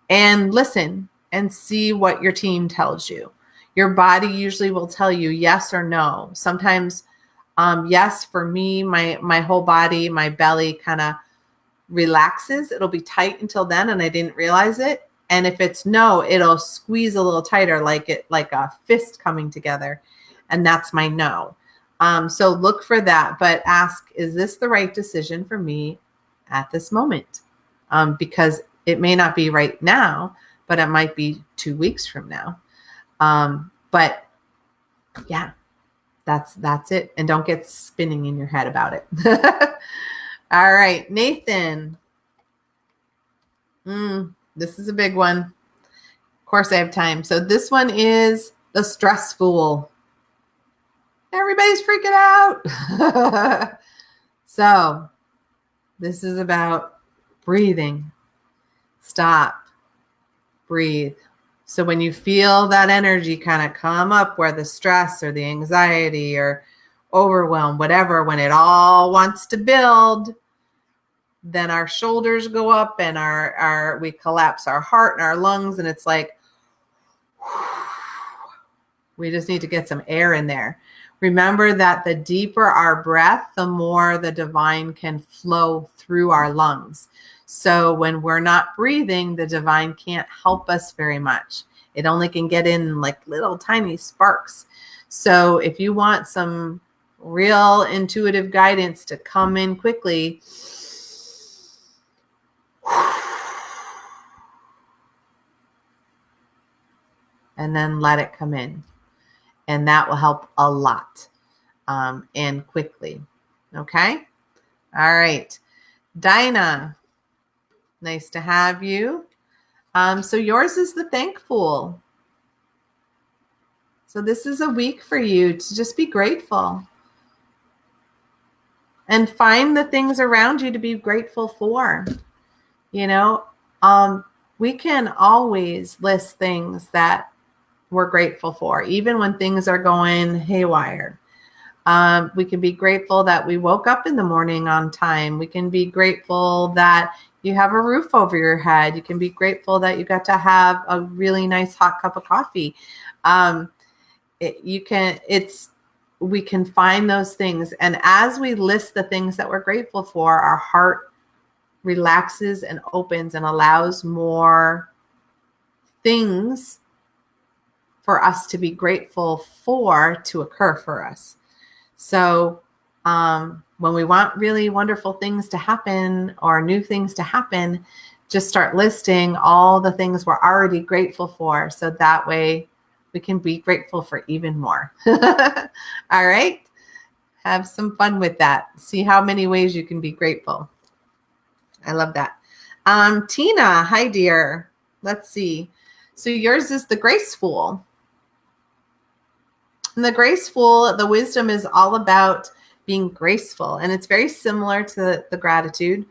And listen and see what your team tells you. Your body usually will tell you yes or no. Sometimes, yes, for me, my whole body, my belly kind of relaxes. It'll be tight until then, and I didn't realize it. And if it's no, it'll squeeze a little tighter, like a fist coming together. And that's my no. So look for that, but ask, is this the right decision for me at this moment? Because it may not be right now, but it might be 2 weeks from now. But yeah, that's it. And don't get spinning in your head about it. All right, Nathan. This is a big one. Of course I have time. So this one is the Stress Fool. Everybody's freaking out. So this is about breathing. Stop. Breathe. So when you feel that energy kind of come up, where the stress or the anxiety or overwhelm, whatever, when it all wants to build, then our shoulders go up and we collapse our heart and our lungs, and it's like, we just need to get some air in there. Remember that the deeper our breath, the more the divine can flow through our lungs. So when we're not breathing, the divine can't help us very much. It only can get in like little tiny sparks. So if you want some real intuitive guidance to come in quickly, and then let it come in. And that will help a lot, and quickly. Okay? All right. Dinah, nice to have you. So yours is the Thankful. So this is a week for you to just be grateful. And find the things around you to be grateful for. You know, we can always list things that we're grateful for, even when things are going haywire. We can be grateful that we woke up in the morning on time. We can be grateful that you have a roof over your head. You can be grateful that you got to have a really nice hot cup of coffee. We can find those things. And as we list the things that we're grateful for, our heart relaxes and opens and allows more things for us to be grateful for to occur for us. So when we want really wonderful things to happen or new things to happen, just start listing all the things we're already grateful for. So that way we can be grateful for even more. All right. Have some fun with that. See how many ways you can be grateful. I love that. Tina, hi dear. Let's see. So yours is the graceful. And the graceful, the wisdom is all about being graceful. And it's very similar to the gratitude.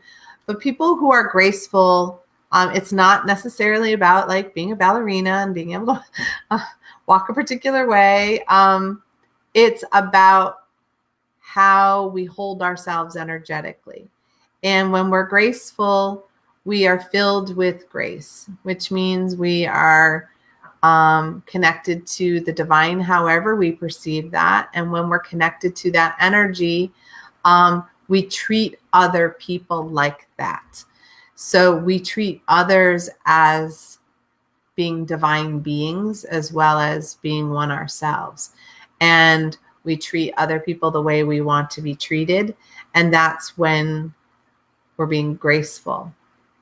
But people who are graceful, it's not necessarily about like being a ballerina and being able to walk a particular way. It's about how we hold ourselves energetically. And when we're graceful, we are filled with grace, which means we are connected to the divine, however we perceive that. And when we're connected to that energy, we treat other people like that. So we treat others as being divine beings as well as being one ourselves. And we treat other people the way we want to be treated. And that's when we're being graceful.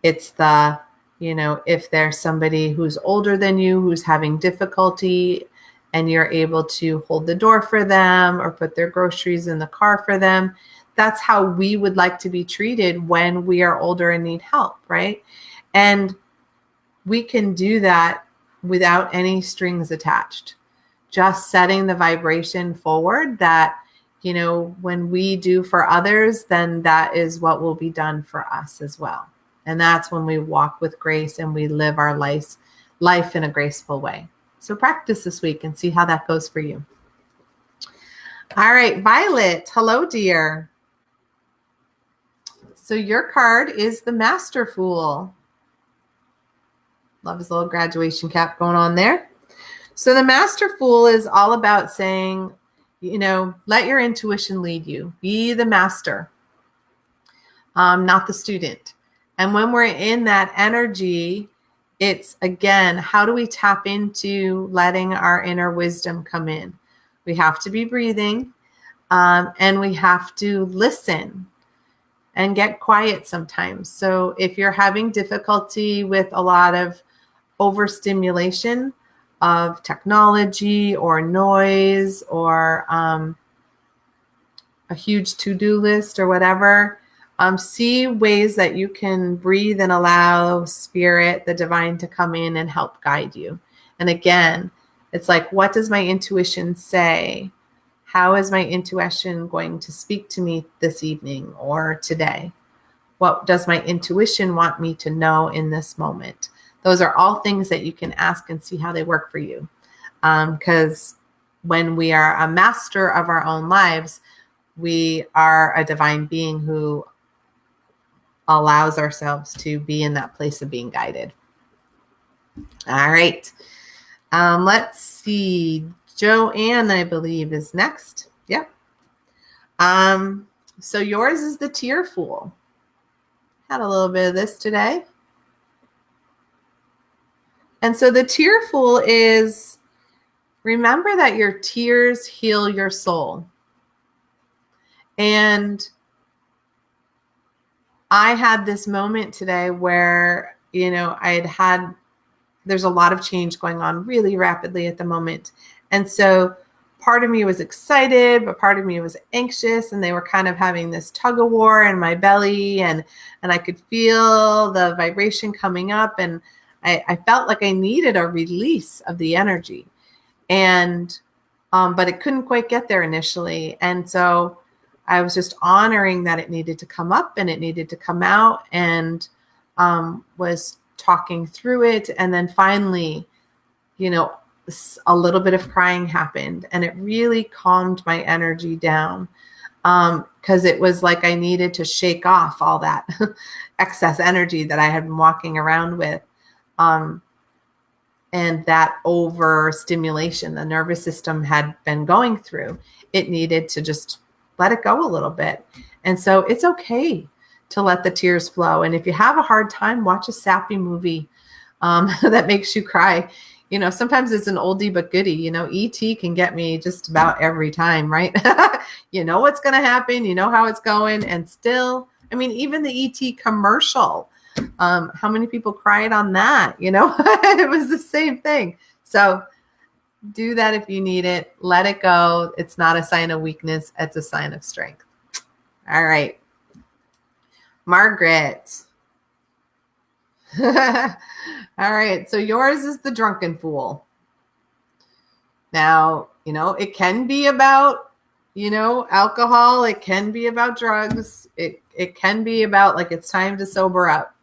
It's the, if there's somebody who's older than you, who's having difficulty, and you're able to hold the door for them or put their groceries in the car for them, that's how we would like to be treated when we are older and need help, right? And we can do that without any strings attached. Just setting the vibration forward that, when we do for others, then that is what will be done for us as well. And that's when we walk with grace and we live our life in a graceful way. So practice this week and see how that goes for you. All right, Violet. Hello, dear. So your card is the Master Fool. Love his little graduation cap going on there. So the Master Fool is all about saying, let your intuition lead you. Be the master, not the student. And when we're in that energy, it's, again, how do we tap into letting our inner wisdom come in? We have to be breathing, and we have to listen and get quiet sometimes. So if you're having difficulty with a lot of overstimulation of technology or noise or a huge to-do list or whatever, see ways that you can breathe and allow spirit, the divine, to come in and help guide you. And again, it's like, what does my intuition say? How is my intuition going to speak to me this evening or today? What does my intuition want me to know in this moment? Those are all things that you can ask and see how they work for you. Because when we are a master of our own lives, we are a divine being who allows ourselves to be in that place of being guided. All right. Let's see. Joanne, I believe, is next. Yep. So yours is the Tear Fool. Had a little bit of this today. And so the Tear Fool is, remember that your tears heal your soul. And I had this moment today where, there's a lot of change going on really rapidly at the moment. And so part of me was excited, but part of me was anxious, and they were kind of having this tug of war in my belly, and I could feel the vibration coming up, and I felt like I needed a release of the energy. And but it couldn't quite get there initially. And so I was just honoring that it needed to come up and it needed to come out, and was talking through it. And then finally, a little bit of crying happened, and it really calmed my energy down, because it was like I needed to shake off all that excess energy that I had been walking around with, and that overstimulation the nervous system had been going through. It needed to just let it go a little bit. And so it's okay to let the tears flow. And if you have a hard time, watch a sappy movie that makes you cry. sometimes it's an oldie but goodie. ET can get me just about every time, right? You know what's going to happen. You know how it's going. And still, even the ET commercial, how many people cried on that? It was the same thing. So do that if you need it. Let it go. It's not a sign of weakness. It's a sign of strength. All right. Margaret. All right. So yours is the drunken fool. Now, it can be about, alcohol. It can be about drugs. It can be about like, it's time to sober up.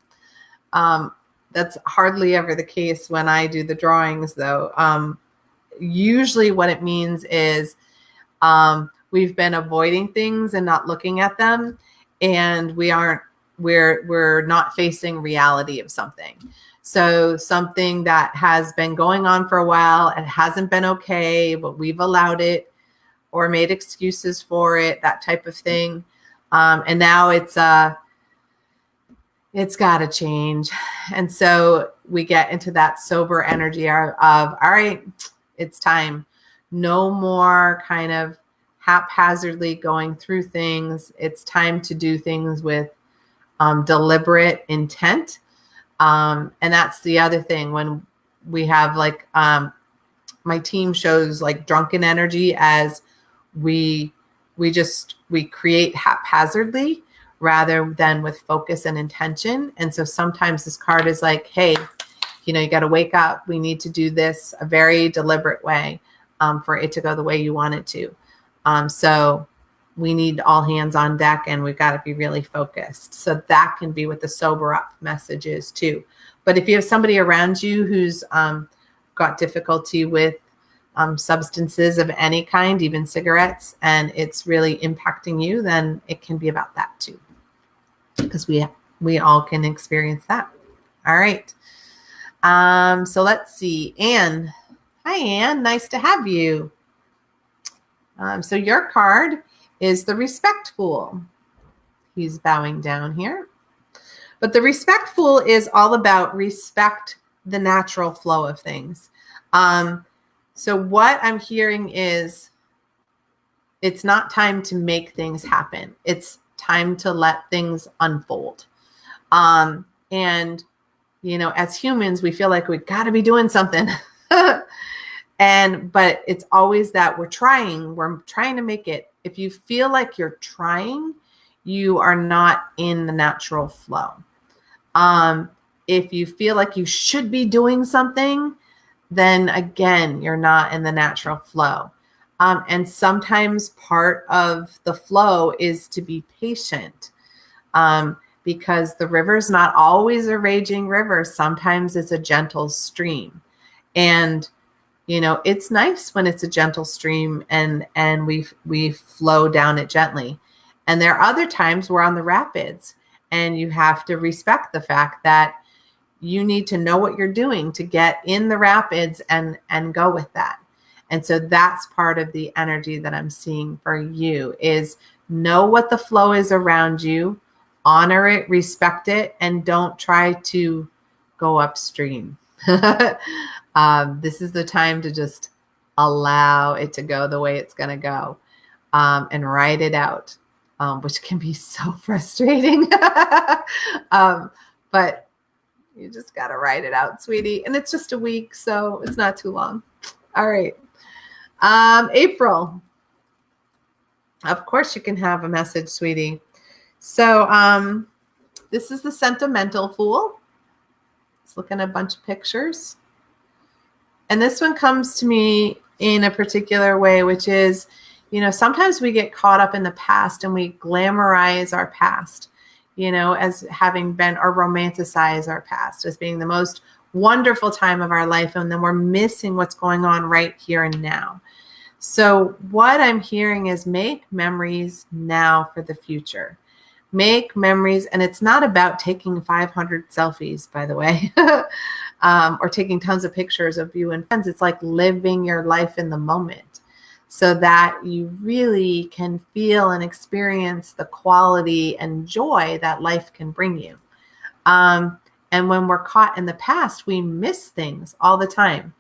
That's hardly ever the case when I do the drawings though. Usually what it means is, we've been avoiding things and not looking at them. And we're not facing reality of something. So something that has been going on for a while, it hasn't been okay, but we've allowed it or made excuses for it, that type of thing. And now it's got to change. And so we get into that sober energy of, all right, it's time. No more kind of haphazardly going through things. It's time to do things with deliberate intent. And that's the other thing when we have like, my team shows like drunken energy as we create haphazardly rather than with focus and intention. And so sometimes this card is like, hey, you got to wake up. We need to do this a very deliberate way, for it to go the way you want it to. So we need all hands on deck and we've got to be really focused. So that can be what the sober up message is too. But if you have somebody around you who's got difficulty with substances of any kind, even cigarettes, and it's really impacting you, then it can be about that too. Because we all can experience that. All right. So let's see. Anne. Hi, Anne. Nice to have you. So your card is the respectful. He's bowing down here. But the respectful is all about respect the natural flow of things. So what I'm hearing is it's not time to make things happen. It's time to let things unfold. And, as humans, we feel like we got to be doing something. But it's always that we're trying to make it. If you feel like you're trying, you are not in the natural flow. If you feel like you should be doing something, then again, you're not in the natural flow. And sometimes part of the flow is to be patient, because the river's not always a raging river. Sometimes it's a gentle stream. And it's nice when it's a gentle stream and we flow down it gently. And there are other times we're on the rapids and you have to respect the fact that you need to know what you're doing to get in the rapids and go with that. And so that's part of the energy that I'm seeing for you is know what the flow is around you, honor it, respect it, and don't try to go upstream. This is the time to just allow it to go the way it's going to go, and ride it out, which can be so frustrating. But you just got to ride it out, sweetie. And it's just a week, so it's not too long. All right. April. Of course you can have a message, sweetie. So this is the sentimental fool. Let's look at a bunch of pictures. And this one comes to me in a particular way, which is, sometimes we get caught up in the past and we glamorize our past, as having been, or romanticize our past as being the most wonderful time of our life. And then we're missing what's going on right here and now. So what I'm hearing is make memories now for the future. Make memories. And it's not about taking 500 selfies, by the way, or taking tons of pictures of you and friends. It's like living your life in the moment so that you really can feel and experience the quality and joy that life can bring you. And when we're caught in the past, we miss things all the time.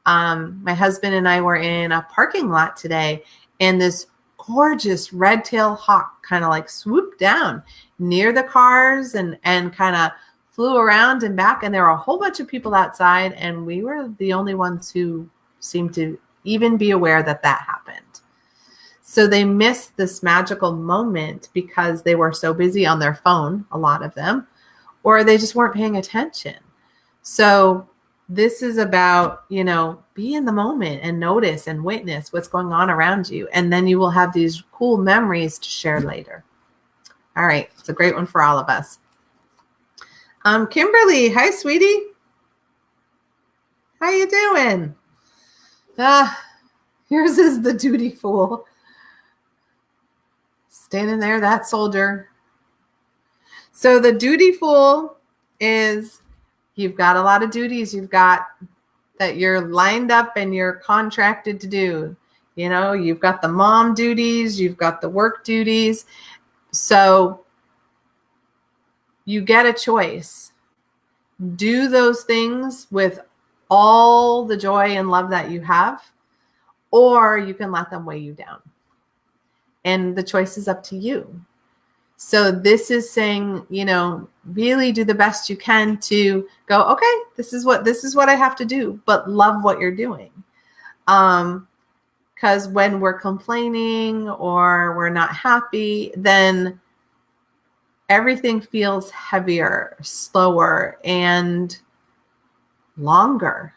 My husband and I were in a parking lot today, and this gorgeous red-tailed hawk kind of like swooped down near the cars and kind of flew around and back. And there were a whole bunch of people outside, and we were the only ones who seemed to even be aware that that happened. So they missed this magical moment because they were so busy on their phone, a lot of them, or they just weren't paying attention. So this is about, you know, be in the moment and notice and witness what's going on around you. And then you will have these cool memories to share later. All right. It's a great one for all of us. Kimberly, hi, sweetie. How you doing? Yours is the duty fool. Standing there, that soldier. So the duty fool is, you've got a lot of duties you've got that you're lined up and you're contracted to do. You know, you've got the mom duties, you've got the work duties. So you get a choice. Do those things with all the joy and love that you have, or you can let them weigh you down. And the choice is up to you. So this is saying, you know, really do the best you can to go, okay, this is what I have to do, but love what you're doing. Because when we're complaining or we're not happy, then everything feels heavier, slower, and longer.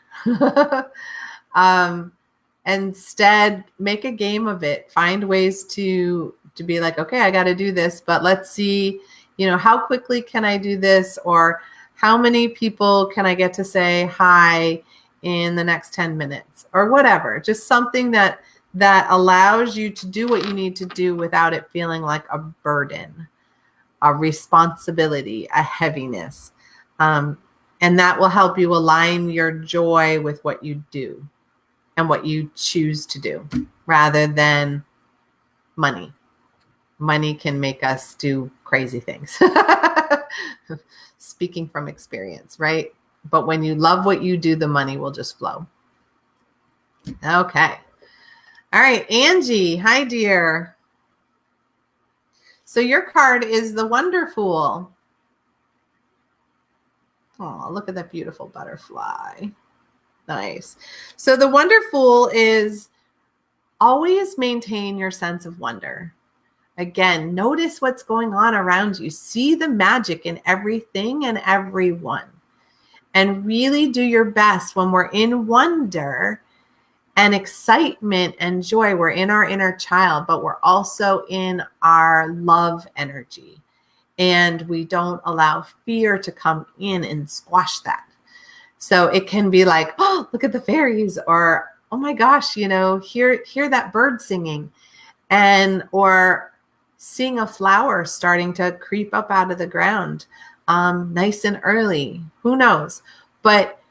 Instead, make a game of it. Find ways to be like, okay, I got to do this, but let's see, you know, how quickly can I do this? Or how many people can I get to say hi in the next 10 minutes or whatever? Just something that allows you to do what you need to do without it feeling like a burden, a responsibility, a heaviness. And that will help you align your joy with what you do and what you choose to do rather than money. Money can make us do crazy things. Speaking from experience, right? But when you love what you do, the money will just flow. Okay. All right, Angie. Hi, dear. So your card is the Wonderful. Oh, look at that beautiful butterfly. Nice. So the Wonderful is always maintain your sense of wonder. Again, notice what's going on around you. See the magic in everything and everyone. And really do your best when we're in wonder and excitement and joy. We're in our inner child, but we're also in our love energy. And we don't allow fear to come in and squash that. So it can be like, oh, look at the fairies, or, oh my gosh, you know, hear that bird singing, or seeing a flower starting to creep up out of the ground, nice and early. Who knows? But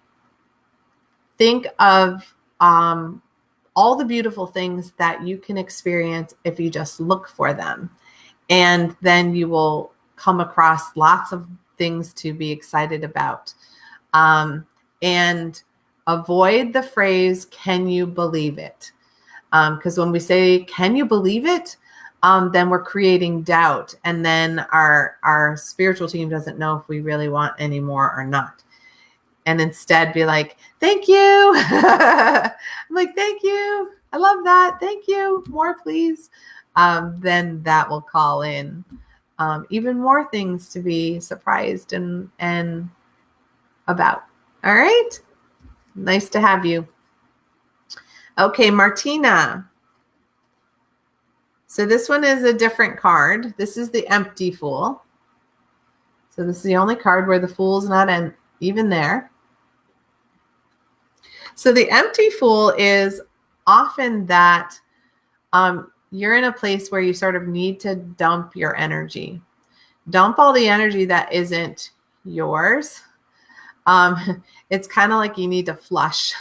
think of all the beautiful things that you can experience if you just look for them. And then you will come across lots of things to be excited about. And avoid the phrase, can you believe it? Because when we say, can you believe it? Then we're creating doubt. And then our spiritual team doesn't know if we really want any more or not. And instead be like, thank you. I'm like, thank you. I love that. Thank you. More, please. Then that will call in even more things to be surprised and about. All right. Nice to have you. Okay, Martina. So this one is a different card. This is the Empty Fool. So this is the only card where the Fool's not even there. So the Empty Fool is often that you're in a place where you sort of need to dump your energy. Dump all the energy that isn't yours. It's kind of like you need to flush.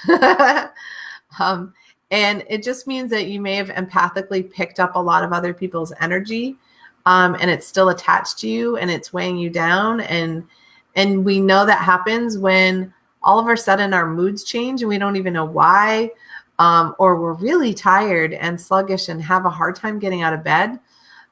And it just means that you may have empathically picked up a lot of other people's energy, and it's still attached to you and it's weighing you down. And we know that happens when all of a sudden our moods change and we don't even know why, or we're really tired and sluggish and have a hard time getting out of bed,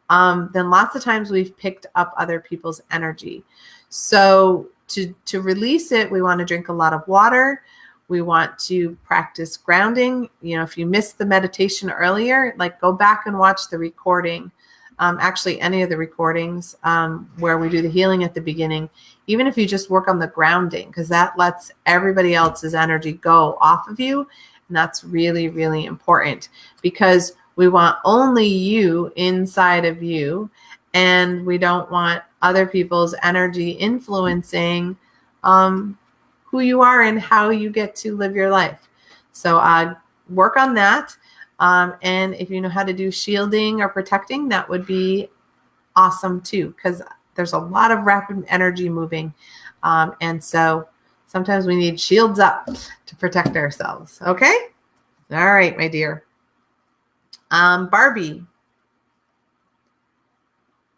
then lots of times we've picked up other people's energy. So to release it, we want to drink a lot of water. We want to practice grounding. You know, if you missed the meditation earlier, like go back and watch the recording. Actually, any of the recordings where we do the healing at the beginning, even if you just work on the grounding, because that lets everybody else's energy go off of you. And that's really, really important, because we want only you inside of you, and we don't want other people's energy influencing who you are and how you get to live your life. So work on that. And if you know how to do shielding or protecting, that would be awesome too, because there's a lot of rapid energy moving. And so sometimes we need shields up to protect ourselves. Okay. All right, my dear. Barbie.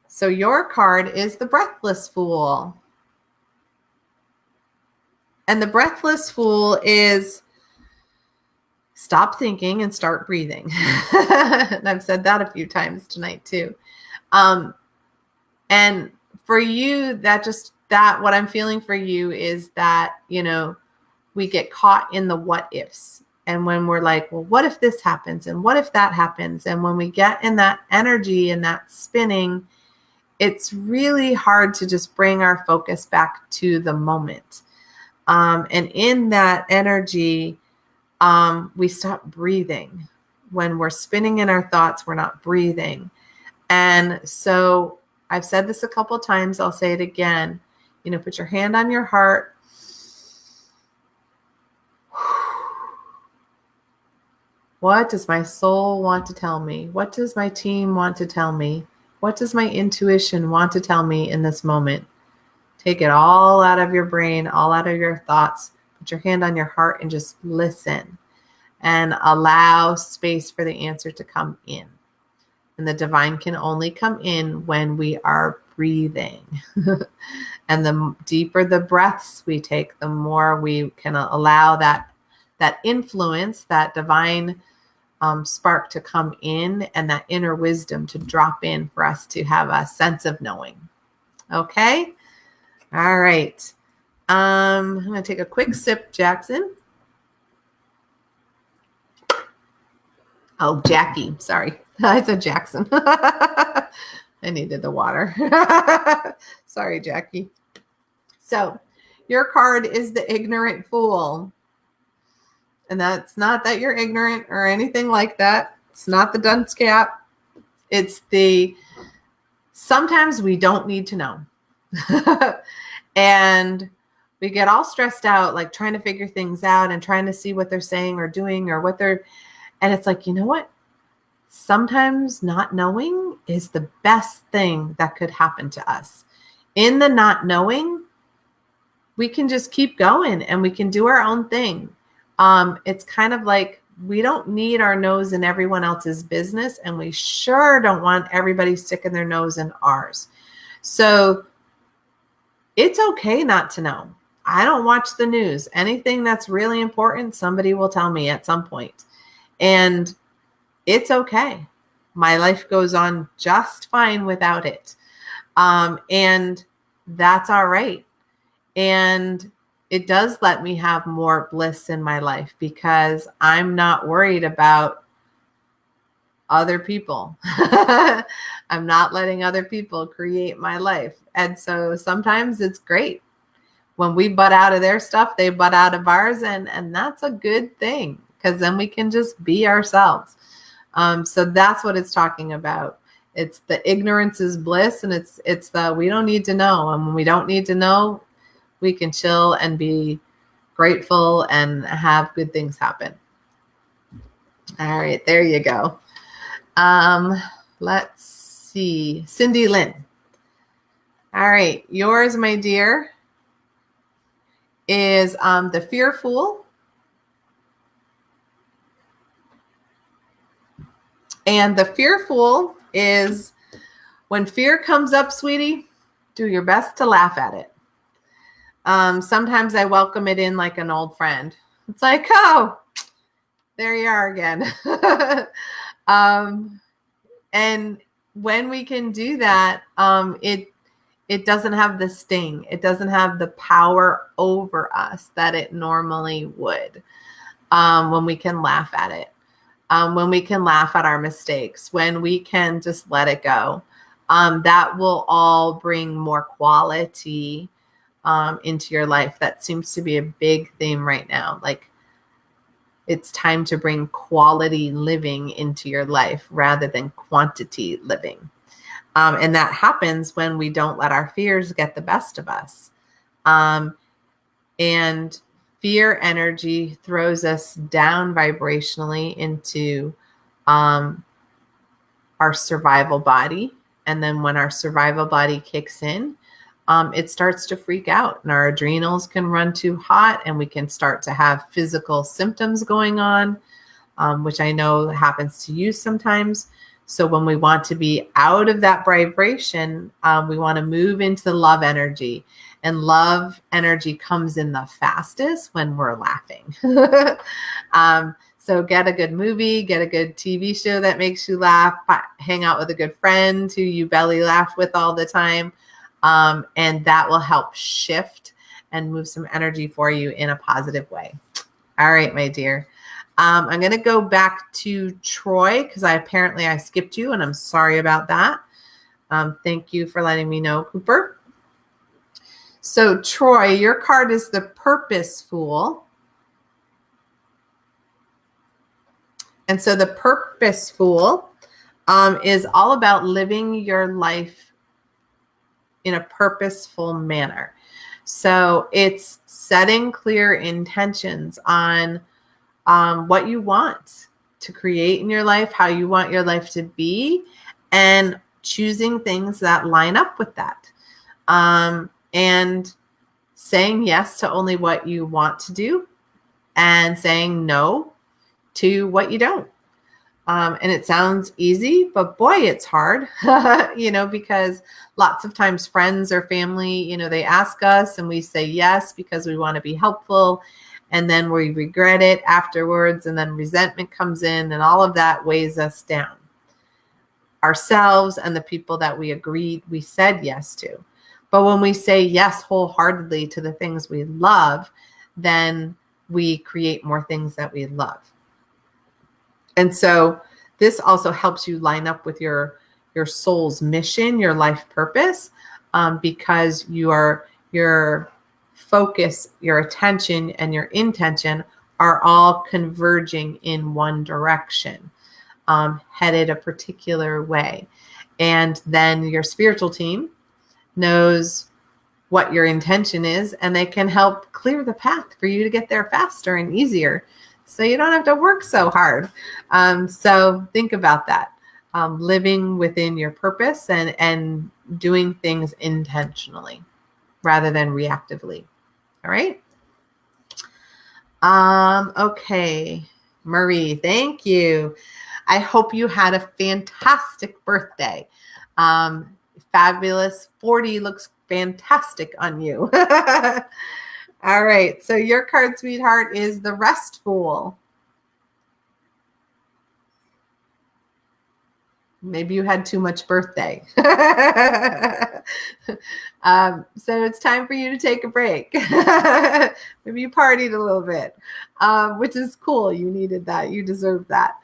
So your card is the Breathless Fool. And the Breathless Fool is stop thinking and start breathing. And I've said that a few times tonight too. And for you, what I'm feeling for you is that, you know, we get caught in the what ifs. And when we're like, well, what if this happens? And what if that happens? And when we get in that energy and that spinning, it's really hard to just bring our focus back to the moment. And in that energy, we stop breathing. When we're spinning in our thoughts, we're not breathing. And so I've said this a couple of times. I'll say it again. You know, put your hand on your heart. What does my soul want to tell me? What does my team want to tell me? What does my intuition want to tell me in this moment? Take it all out of your brain, all out of your thoughts. Put your hand on your heart and just listen and allow space for the answer to come in. And the divine can only come in when we are breathing. And the deeper the breaths we take, the more we can allow that influence, that divine spark to come in, and that inner wisdom to drop in for us to have a sense of knowing. Okay? All right. I'm going to take a quick sip, Jackson. Oh, Jackie. Sorry. I said Jackson. I needed the water. Sorry, Jackie. So your card is the Ignorant Fool. And that's not that you're ignorant or anything like that. It's not the dunce cap. It's sometimes we don't need to know. And we get all stressed out, like trying to figure things out and trying to see what they're saying or doing or and it's like, you know what? Sometimes not knowing is the best thing that could happen to us. In the not knowing, we can just keep going and we can do our own thing. It's kind of like we don't need our nose in everyone else's business, and we sure don't want everybody sticking their nose in ours. So it's okay not to know. I don't watch the news. Anything that's really important, somebody will tell me at some point. And it's okay. My life goes on just fine without it. And that's all right. And it does let me have more bliss in my life because I'm not worried about other people. I'm not letting other people create my life. And so sometimes it's great. When we butt out of their stuff, they butt out of ours. And that's a good thing because then we can just be ourselves. So that's what it's talking about. It's the ignorance is bliss, and it's the we don't need to know. And when we don't need to know, we can chill and be grateful and have good things happen. All right, there you go. Let's see. Cindy Lynn. All right, yours, my dear, is the Fear Fool. And the Fear Fool is when fear comes up, sweetie, do your best to laugh at it. Sometimes I welcome it in like an old friend. It's like, oh, there you are again. And when we can do that, it doesn't have the sting. It doesn't have the power over us that it normally would, when we can laugh at it, when we can laugh at our mistakes, when we can just let it go. That will all bring more quality into your life. That seems to be a big theme right now. Like, it's time to bring quality living into your life rather than quantity living. And that happens when we don't let our fears get the best of us. And fear energy throws us down vibrationally into our survival body. And then when our survival body kicks in, it starts to freak out, and our adrenals can run too hot, and we can start to have physical symptoms going on, which I know happens to you sometimes. So when we want to be out of that vibration, we want to move into the love energy. And love energy comes in the fastest when we're laughing. So get a good movie, get a good TV show that makes you laugh, hang out with a good friend who you belly laugh with all the time. And that will help shift and move some energy for you in a positive way. All right, my dear. I'm going to go back to Troy because I skipped you, and I'm sorry about that. Thank you for letting me know, Cooper. So Troy, your card is the Purpose Fool. And so the Purpose Fool is all about living your life in a purposeful manner. So it's setting clear intentions on what you want to create in your life, how you want your life to be, and choosing things that line up with that. And saying yes to only what you want to do, and saying no to what you don't. And it sounds easy, but boy, it's hard, because lots of times friends or family, they ask us and we say yes because we want to be helpful. And then we regret it afterwards. And then resentment comes in, and all of that weighs us down. Ourselves and the people that we said yes to. But when we say yes wholeheartedly to the things we love, then we create more things that we love. And so this also helps you line up with your soul's mission, your life purpose, because your focus, your attention, and your intention are all converging in one direction, headed a particular way. And then your spiritual team knows what your intention is, and they can help clear the path for you to get there faster and easier, so you don't have to work so hard. So think about that. Living within your purpose and doing things intentionally rather than reactively. All right. Okay. Marie, thank you. I hope you had a fantastic birthday. Fabulous. 40 looks fantastic on you. All right. So your card, sweetheart, is the Rest Fool. Maybe you had too much birthday. So it's time for you to take a break. Maybe you partied a little bit, which is cool. You needed that. You deserve that.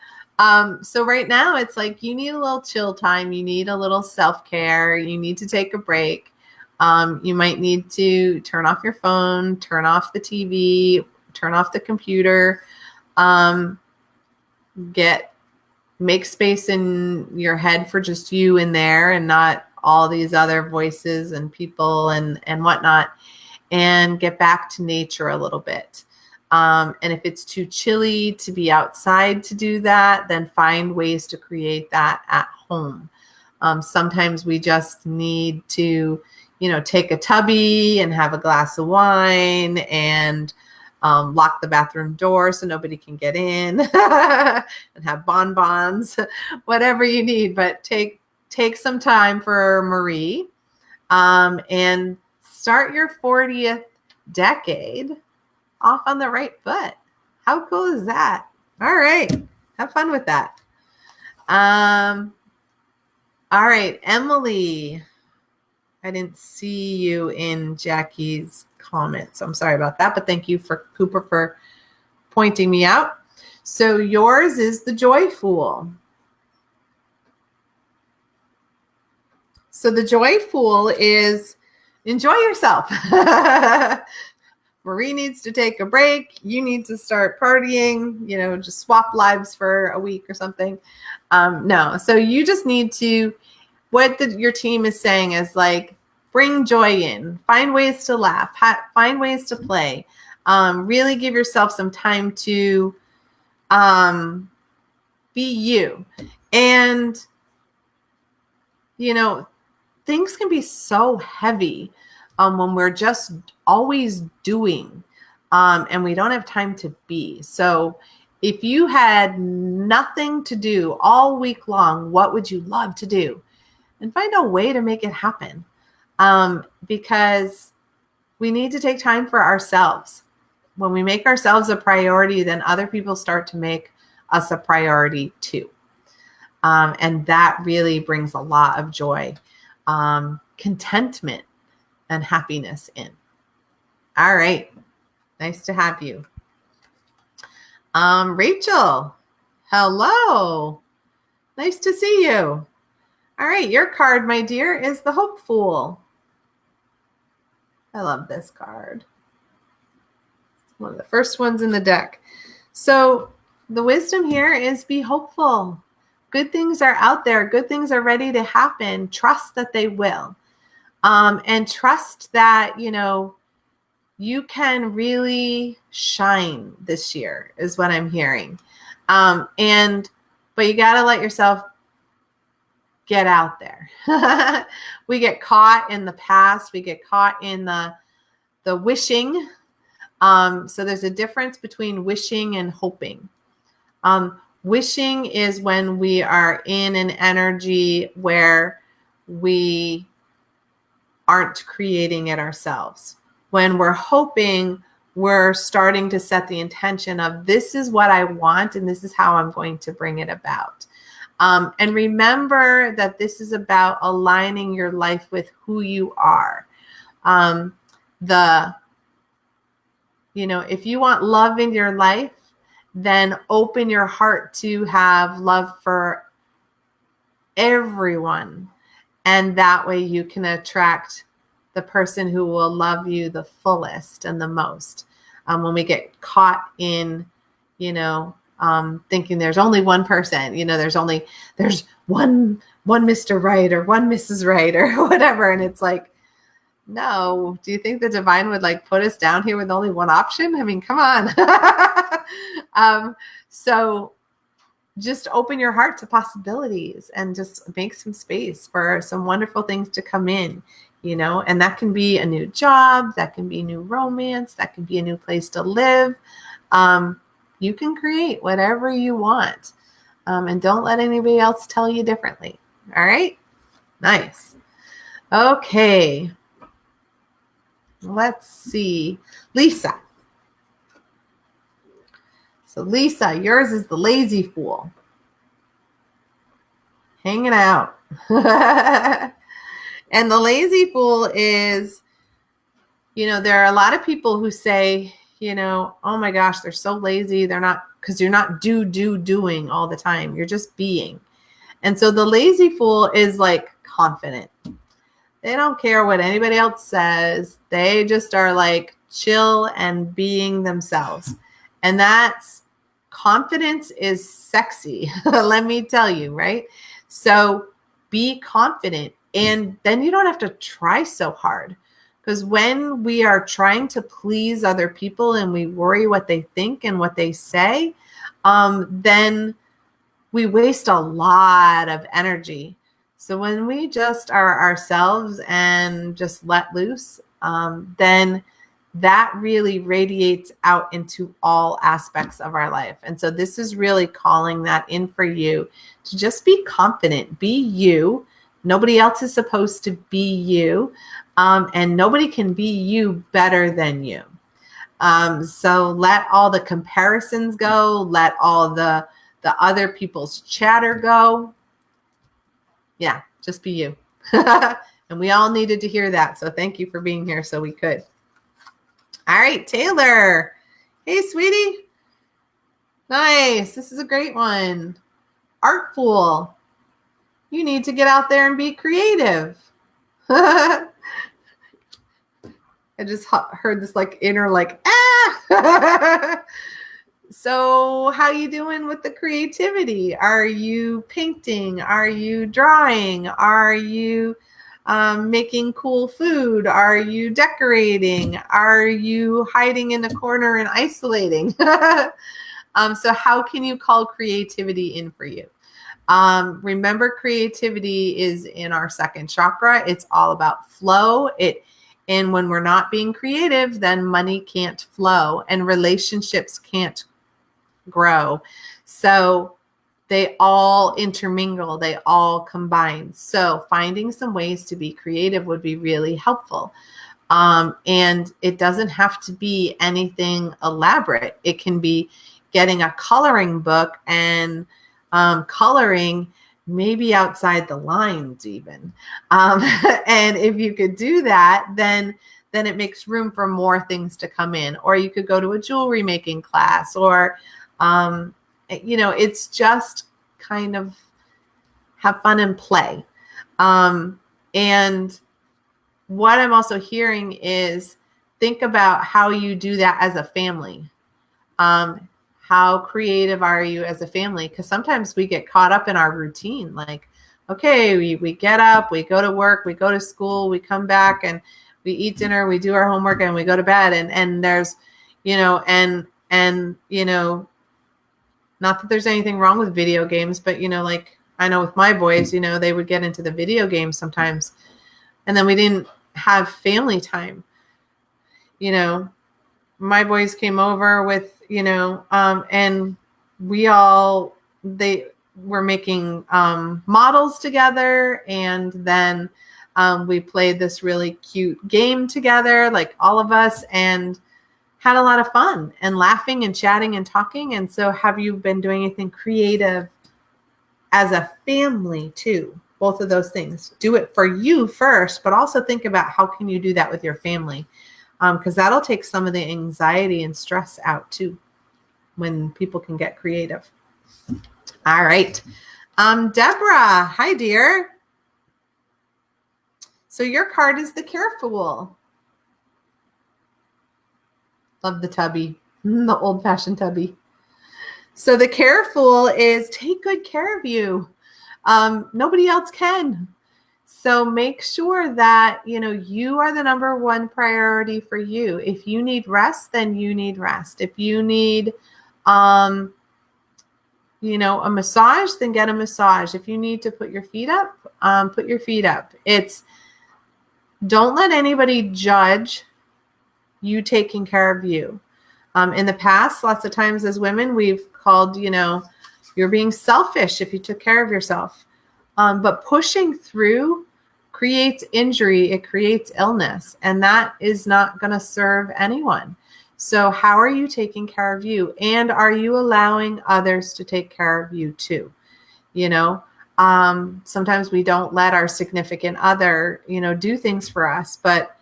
So right now it's like you need a little chill time. You need a little self-care. You need to take a break. You might need to turn off your phone, turn off the TV, turn off the computer, make space in your head for just you in there and not all these other voices and people and whatnot, and get back to nature a little bit. And if it's too chilly to be outside to do that, then find ways to create that at home. Sometimes we just need to, take a tubby and have a glass of wine and lock the bathroom door so nobody can get in and have bonbons, whatever you need. But take some time for Marie, and start your 40th decade off on the right foot. How cool is that? All right. Have fun with that. All right, Emily. I didn't see you in Jackie's comments. I'm sorry about that, but thank you for Cooper for pointing me out. So yours is the Joy Fool. So the Joy Fool is enjoy yourself. Marie needs to take a break. You need to start partying, just swap lives for a week or something. No, so you just need to, what your team is saying is like, bring joy in, find ways to laugh, find ways to play, really give yourself some time to be you. And, things can be so heavy when we're just always doing and we don't have time to be. So if you had nothing to do all week long, what would you love to do? And find a way to make it happen, because we need to take time for ourselves. When we make ourselves a priority, then other people start to make us a priority too. And that really brings a lot of joy, contentment, and happiness in. All right. Nice to have you. Rachel, hello. Nice to see you. All right. Your card, my dear, is the Hope Fool. I love this card. It's one of the first ones in the deck. So the wisdom here is be hopeful. Good things are out there. Good things are ready to happen. Trust that they will. And trust that, you can really shine this year is what I'm hearing. But you got to let yourself get out there. We get caught in the past. We get caught in the wishing. So there's a difference between wishing and hoping. Wishing is when we are in an energy where we aren't creating it ourselves. When we're hoping, we're starting to set the intention of this is what I want and this is how I'm going to bring it about. And remember that this is about aligning your life with who you are. If you want love in your life, then open your heart to have love for everyone. And that way you can attract the person who will love you the fullest and the most. When we get caught in, thinking there's only one person, there's one Mr. Right or one Mrs. Right or whatever. And it's like, no, do you think the divine would put us down here with only one option? I mean, come on. So just open your heart to possibilities and just make some space for some wonderful things to come in, and that can be a new job, that can be new romance, that can be a new place to live. You can create whatever you want, and don't let anybody else tell you differently. All right. Nice. Okay. Let's see. Lisa. So Lisa, yours is the Lazy Fool. Hanging out. And the Lazy Fool is, there are a lot of people who say, oh my gosh, they're so lazy. They're not, because you're not doing all the time. You're just being. And so the Lazy Fool is confident. They don't care what anybody else says. They just are chill and being themselves. And confidence is sexy. Let me tell you, right? So be confident, and then you don't have to try so hard. Because when we are trying to please other people and we worry what they think and what they say, then we waste a lot of energy. So when we just are ourselves and just let loose, then that really radiates out into all aspects of our life. And so this is really calling that in for you to just be confident, be you, Nobody else is supposed to be you, and nobody can be you better than you. So let all the comparisons go. Let all the other people's chatter go. Yeah, just be you. And we all needed to hear that. So thank you for being here so we could. All right, Taylor. Hey, sweetie. Nice. This is a great one. Artful. You need to get out there and be creative. I just heard this like inner like, ah. So how you doing with the creativity? Are you painting? Are you drawing? Are you making cool food? Are you decorating? Are you hiding in a corner and isolating? So how can you call creativity in for you? Remember, creativity is in our second chakra. It's all about flow. And when we're not being creative, then money can't flow and relationships can't grow. So they all intermingle, they all combine. So finding some ways to be creative would be really helpful. And it doesn't have to be anything elaborate. It can be getting a coloring book and coloring maybe outside the lines even. And if you could do that, then it makes room for more things to come in. Or you could go to a jewelry making class, or it's just kind of have fun and play. And what I'm also hearing is think about how you do that as a family. How creative are you as a family? Because sometimes we get caught up in our routine. Like, okay, we get up, we go to work, we go to school, we come back and we eat dinner, we do our homework, and we go to bed. And there's, not that there's anything wrong with video games, but, like I know with my boys, they would get into the video games sometimes. And then we didn't have family time. My boys came over with, and they were making models together. And then we played this really cute game together, like all of us, and had a lot of fun and laughing and chatting and talking. And so have you been doing anything creative as a family too? Both of those things. Do it for you first, but also think about how can you do that with your family? Because that'll take some of the anxiety and stress out too when people can get creative. All right. Deborah, hi dear. So your card is the Careful. Love the tubby, the old-fashioned tubby. So the Careful is take good care of you. Nobody else can. So make sure that, you are the number one priority for you. If you need rest, then you need rest. If you need, a massage, then get a massage. If you need to put your feet up, put your feet up. Don't let anybody judge you taking care of you. In the past, lots of times as women, we've called, you're being selfish if you took care of yourself. But pushing through creates injury. It creates illness, and that is not going to serve anyone. So how are you taking care of you? And are you allowing others to take care of you too? Sometimes we don't let our significant other, do things for us, but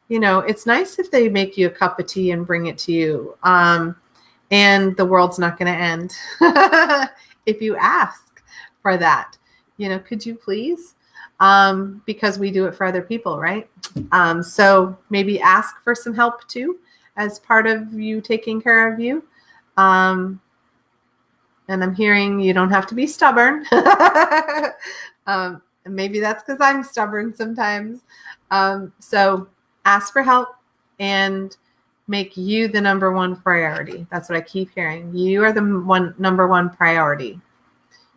it's nice if they make you a cup of tea and bring it to you. And the world's not going to end if you ask for that. Could you please? Because we do it for other people, right? So maybe ask for some help too, as part of you taking care of you. And I'm hearing you don't have to be stubborn. Maybe that's because I'm stubborn sometimes. So ask for help and make you the number one priority. That's what I keep hearing. You are the number one priority.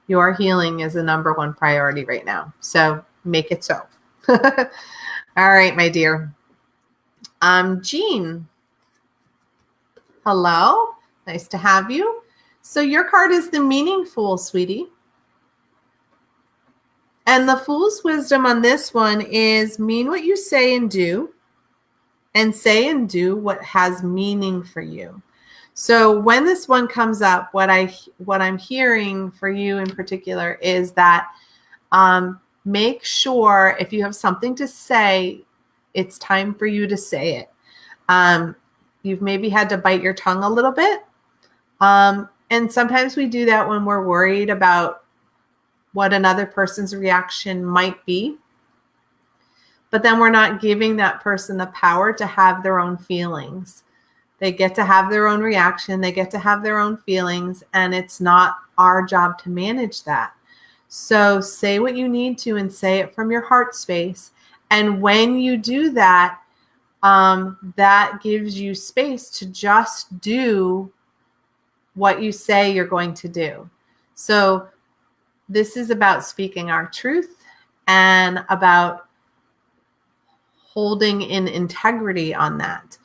Your healing is the number one priority right now. So make it so. All right, my dear. Jean. Hello. Nice to have you. So your card is the Meaningful, sweetie. And the fool's wisdom on this one is mean what you say and do, and say and do what has meaning for you. So when this one comes up, what I'm hearing for you in particular is that make sure if you have something to say, it's time for you to say it. You've maybe had to bite your tongue a little bit. And sometimes we do that when we're worried about what another person's reaction might be. But then we're not giving that person the power to have their own feelings. They get to have their own reaction. They get to have their own feelings. And it's not our job to manage that. So say what you need to and say it from your heart space. And when you do that, that gives you space to just do what you say you're going to do. So this is about speaking our truth and about holding in integrity on that.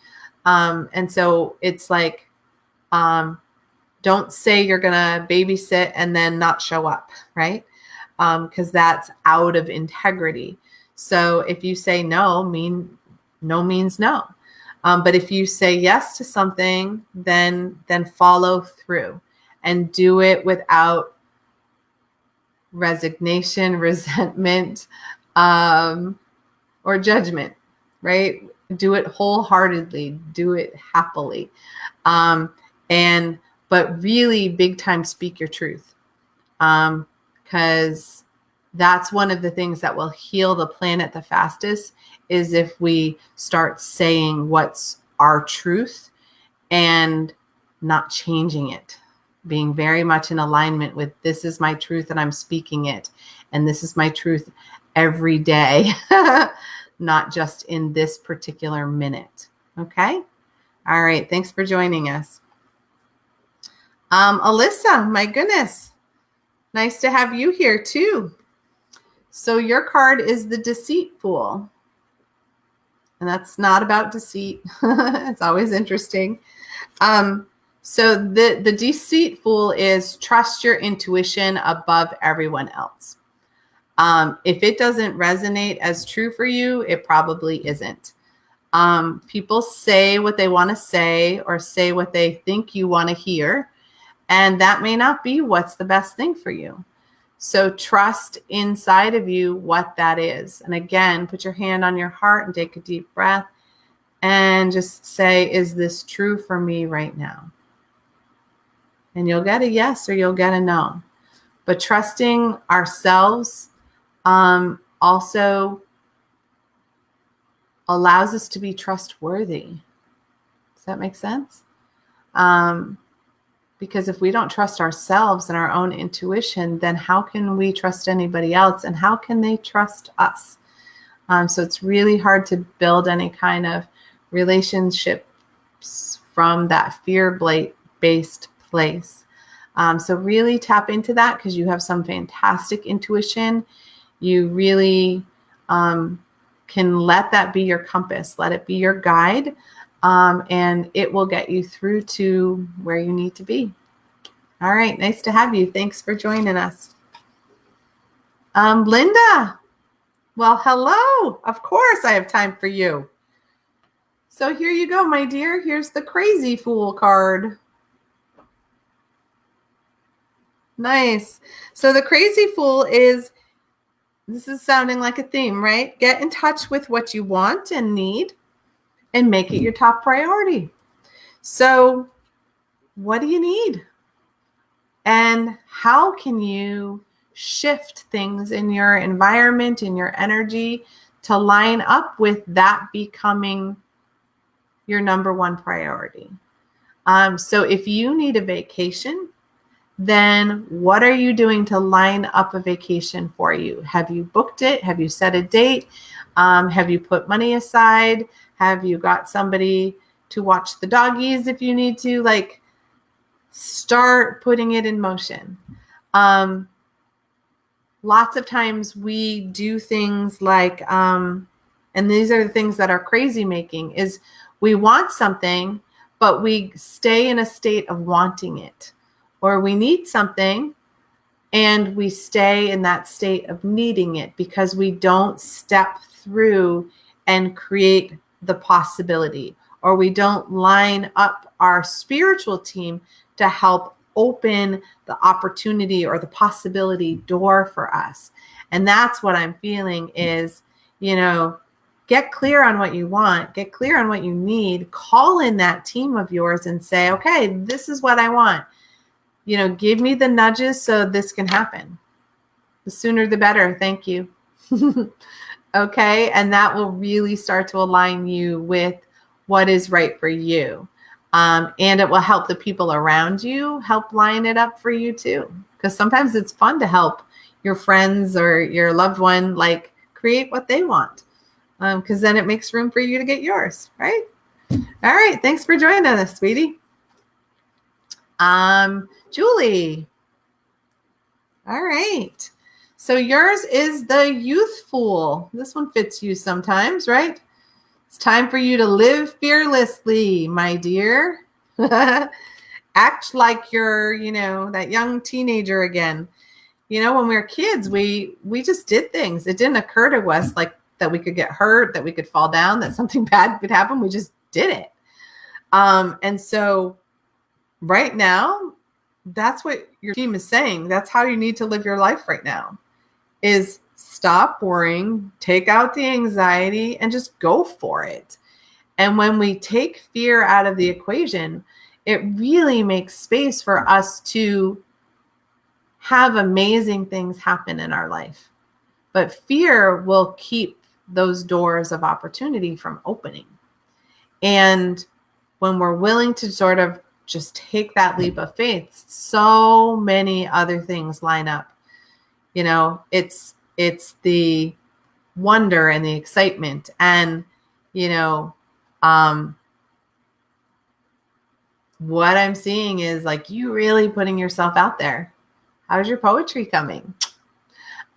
And so it's like, don't say you're going to babysit and then not show up, right? Because that's out of integrity. So if you say no means no. But if you say yes to something, then follow through and do it without resignation, resentment, or judgment, right? Do it wholeheartedly, do it happily. But really big time speak your truth. Because that's one of the things that will heal the planet the fastest is if we start saying what's our truth and not changing it, being very much in alignment with this is my truth and I'm speaking it. And this is my truth every day, not just in this particular minute. Okay. All right. Thanks for joining us. Alyssa, my goodness. Nice to have you here too. So your card is the Deceitful. And that's not about deceit. It's always interesting. So the Deceitful is trust your intuition above everyone else. If it doesn't resonate as true for you, it probably isn't. People say what they want to say or say what they think you want to hear. And that may not be what's the best thing for you. So trust inside of you what that is. And again, put your hand on your heart and take a deep breath and just say, is this true for me right now? And you'll get a yes or you'll get a no. But trusting ourselves also allows us to be trustworthy. Does that make sense? Because if we don't trust ourselves and our own intuition, then how can we trust anybody else? And how can they trust us? So it's really hard to build any kind of relationships from that fear-based place. So really tap into that because you have some fantastic intuition. You really can let that be your compass. Let it be your guide. And it will get you through to where you need to be. All right. Nice to have you. Thanks for joining us. Linda. Well, hello. Of course I have time for you. So here you go, my dear. Here's the Crazy Fool card. Nice. So the Crazy Fool is, this is sounding like a theme, right? Get in touch with what you want and need and make it your top priority. So what do you need? And how can you shift things in your environment, in your energy to line up with that becoming your number one priority? So if you need a vacation, then what are you doing to line up a vacation for you? Have you booked it? Have you set a date? Have you put money aside? Have you got somebody to watch the doggies if you need to? Like, start putting it in motion. Lots of times we do things like, and these are the things that are crazy making, is we want something, but we stay in a state of wanting it. Or we need something, And we stay in that state of needing it because we don't step through and create the possibility, or we don't line up our spiritual team to help open the opportunity or the possibility door for us. And that's what I'm feeling is, get clear on what you want, get clear on what you need, call in that team of yours and say, okay, this is what I want. Give me the nudges so this can happen. The sooner the better. Thank you. Okay. And that will really start to align you with what is right for you. And it will help the people around you help line it up for you too. Because sometimes it's fun to help your friends or your loved one, like, create what they want. Because then it makes room for you to get yours, right? All right. Thanks for joining us, sweetie. Julie. All right. So yours is the youth fool. This one fits you sometimes, right? It's time for you to live fearlessly, my dear. Act like you're, that young teenager again. When we were kids, we just did things. It didn't occur to us like that we could get hurt, that we could fall down, that something bad could happen. We just did it. And so right now, that's what your team is saying. That's how you need to live your life right now, is stop worrying, take out the anxiety, and just go for it. And when we take fear out of the equation, it really makes space for us to have amazing things happen in our life. But fear will keep those doors of opportunity from opening. And when we're willing to sort of just take that leap of faith, so many other things line up. It's the wonder and the excitement, and what I'm seeing is like you really putting yourself out there. How's your poetry coming?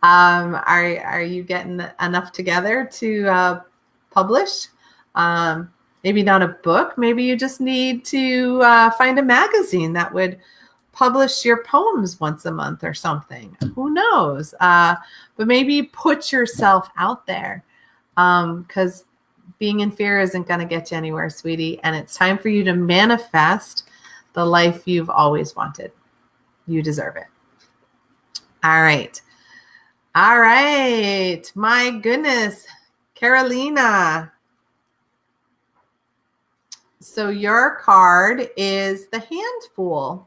Are you getting enough together to publish? Maybe not a book. Maybe you just need to find a magazine that would publish your poems once a month or something. Who knows? But maybe put yourself out there, because being in fear isn't going to get you anywhere, sweetie. And it's time for you to manifest the life you've always wanted. You deserve it. All right. My goodness, Carolina. So your card is the Handful.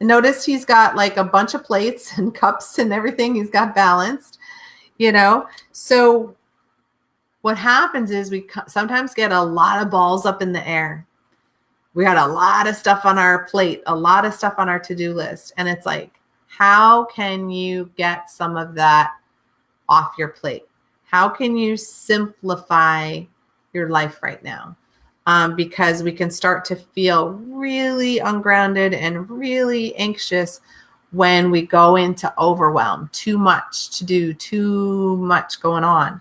And notice he's got like a bunch of plates and cups and everything. He's got balanced, So what happens is we sometimes get a lot of balls up in the air. We got a lot of stuff on our plate, a lot of stuff on our to-do list. And it's like, how can you get some of that off your plate? How can you simplify your life right now? Because we can start to feel really ungrounded and really anxious when we go into overwhelm, too much to do, too much going on.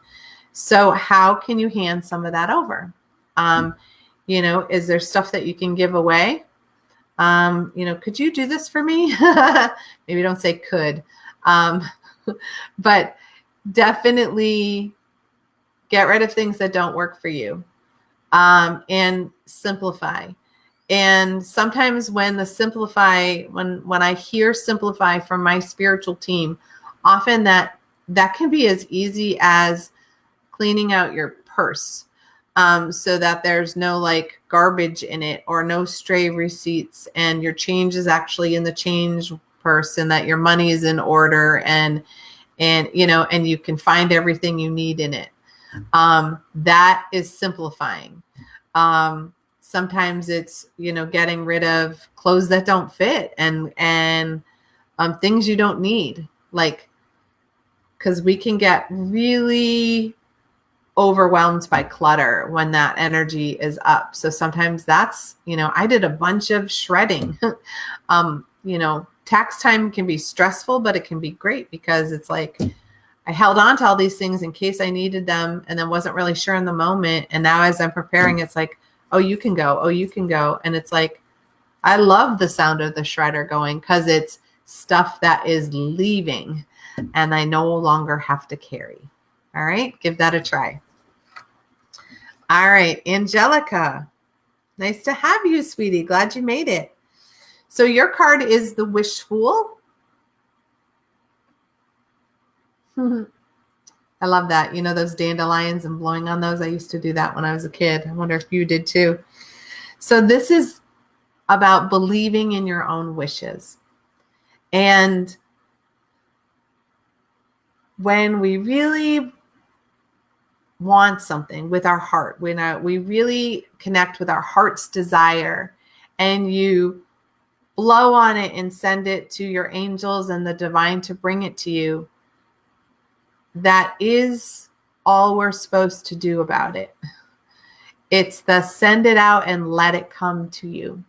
So how can you hand some of that over? Is there stuff that you can give away? Could you do this for me? Maybe don't say could, but definitely get rid of things that don't work for you. And simplify. And sometimes when I hear simplify from my spiritual team, often that can be as easy as cleaning out your purse, so that there's no like garbage in it or no stray receipts, and your change is actually in the change purse, and that your money is in order, and you can find everything you need in it. That is simplifying. Sometimes it's, getting rid of clothes that don't fit and things you don't need, because we can get really overwhelmed by clutter when that energy is up. So sometimes that's, I did a bunch of shredding. Tax time can be stressful, but it can be great because it's like, I held on to all these things in case I needed them and then wasn't really sure in the moment. And now as I'm preparing, it's like, oh, you can go. Oh, you can go. And it's like, I love the sound of the shredder going because it's stuff that is leaving and I no longer have to carry. All right, give that a try. All right, Angelica, nice to have you, sweetie. Glad you made it. So your card is the Wish Fool. I love that. You know, those dandelions and blowing on those. I used to do that when I was a kid. I wonder if you did too. So this is about believing in your own wishes. And when we really want something with our heart, when we really connect with our heart's desire, and you blow on it and send it to your angels and the divine to bring it to you, that is all we're supposed to do about it. It's the send it out and let it come to you.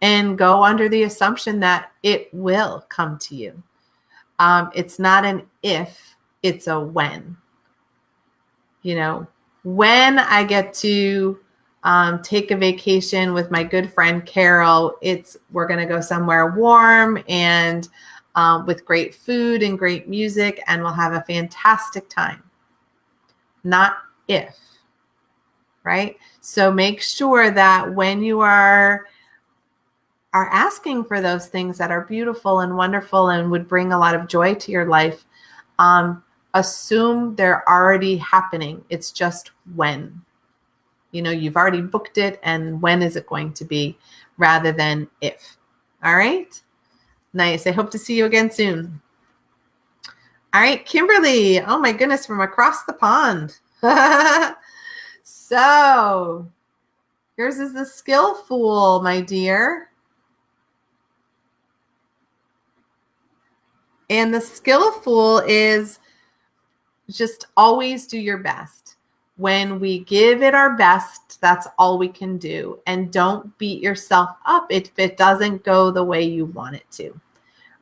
And go under the assumption that it will come to you. It's not an if, it's a when. You know, when I get to take a vacation with my good friend Carol, we're going to go somewhere warm and with great food and great music, and we'll have a fantastic time. Not if, right? So make sure that when you are asking for those things that are beautiful and wonderful and would bring a lot of joy to your life, assume they're already happening. It's just when. You know, you've already booked it, and when is it going to be, rather than if. All right? Nice. I hope to see you again soon. All right, Kimberly. Oh my goodness, from across the pond. So, yours is the Skill Fool, my dear. And the Skill Fool is just always do your best. When we give it our best, that's all we can do. And don't beat yourself up if it doesn't go the way you want it to,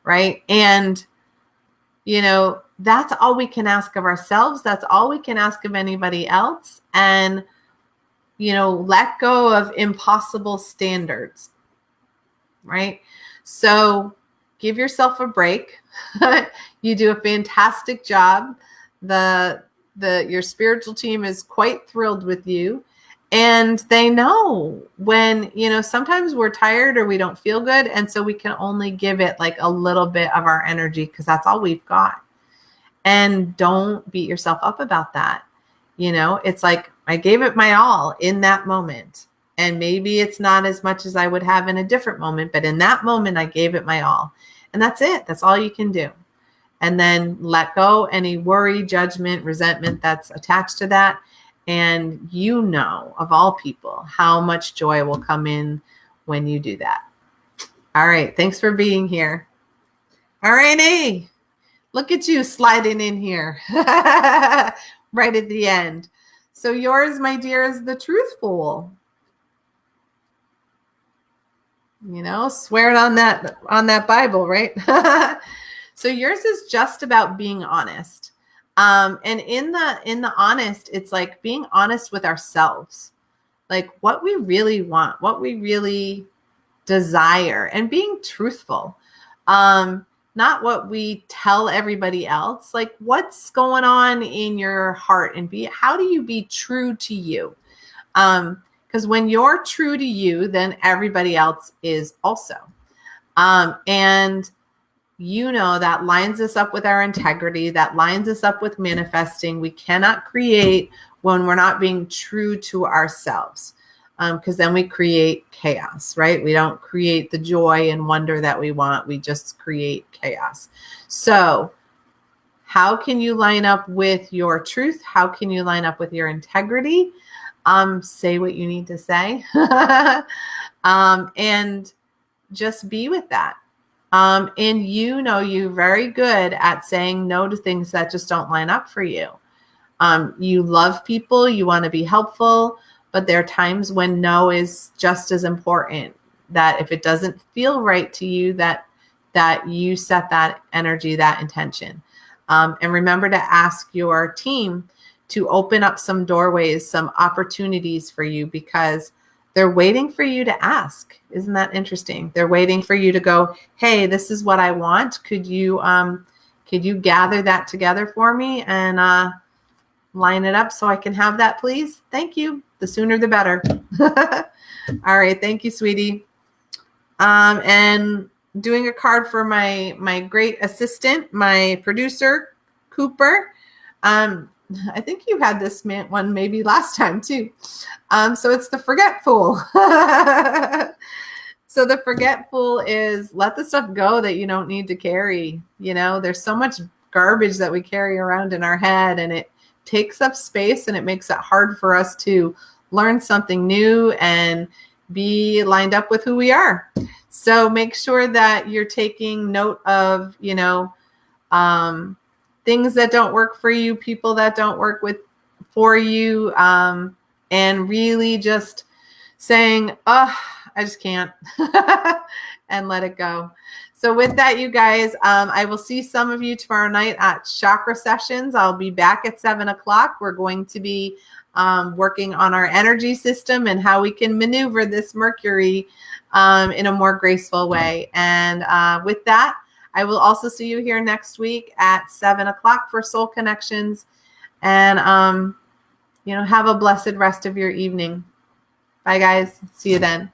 right? And, you know, that's all we can ask of ourselves. That's all we can ask of anybody else. And, you know, let go of impossible standards, right? So give yourself a break. You do a fantastic job. Your spiritual team is quite thrilled with you, and they know when, you know, sometimes we're tired or we don't feel good. And so we can only give it like a little bit of our energy because that's all we've got. And don't beat yourself up about that. You know, it's like, I gave it my all in that moment. And maybe it's not as much as I would have in a different moment, but in that moment, I gave it my all. And that's it. That's all you can do. And then let go any worry, judgment, resentment that's attached to that. And you know, of all people, how much joy will come in when you do that. All right. Thanks for being here. All right, A. Look at you sliding in here right at the end. So yours, my dear, is the Truth Fool. You know, swear it on that Bible, right? So yours is just about being honest. And in the honest, it's like being honest with ourselves, like what we really want, what we really desire, and being truthful. Not what we tell everybody else, like what's going on in your heart, and how do you be true to you? Because when you're true to you, then everybody else is also. And you know, that lines us up with our integrity, that lines us up with manifesting. We cannot create when we're not being true to ourselves, because then we create chaos, right? We don't create the joy and wonder that we want. We just create chaos. So how can you line up with your truth? How can you line up with your integrity? Say what you need to say and just be with that. And you know, you're very good at saying no to things that just don't line up for you. You love people, you want to be helpful, but there are times when no is just as important, that if it doesn't feel right to you, that you set that energy, that intention. And remember to ask your team to open up some doorways, some opportunities for you, because they're waiting for you to ask. Isn't that interesting? They're waiting for you to go, hey, this is what I want. Could you gather that together for me and line it up so I can have that, please? Thank you. The sooner the better. All right. Thank you, sweetie. And doing a card for my great assistant, my producer, Cooper. I think you had this one maybe last time too. So it's the forgetful. So the forgetful is let the stuff go that you don't need to carry. You know, there's so much garbage that we carry around in our head, and it takes up space, and it makes it hard for us to learn something new and be lined up with who we are. So make sure that you're taking note of, you know, things that don't work for you, people that don't work for you, and really just saying, oh, I just can't, and let it go. So with that, you guys, I will see some of you tomorrow night at Chakra Sessions. I'll be back at 7 o'clock. We're going to be working on our energy system and how we can maneuver this Mercury in a more graceful way. And with that, I will also see you here next week at 7 o'clock for Soul Connections. And, you know, have a blessed rest of your evening. Bye, guys. See you then.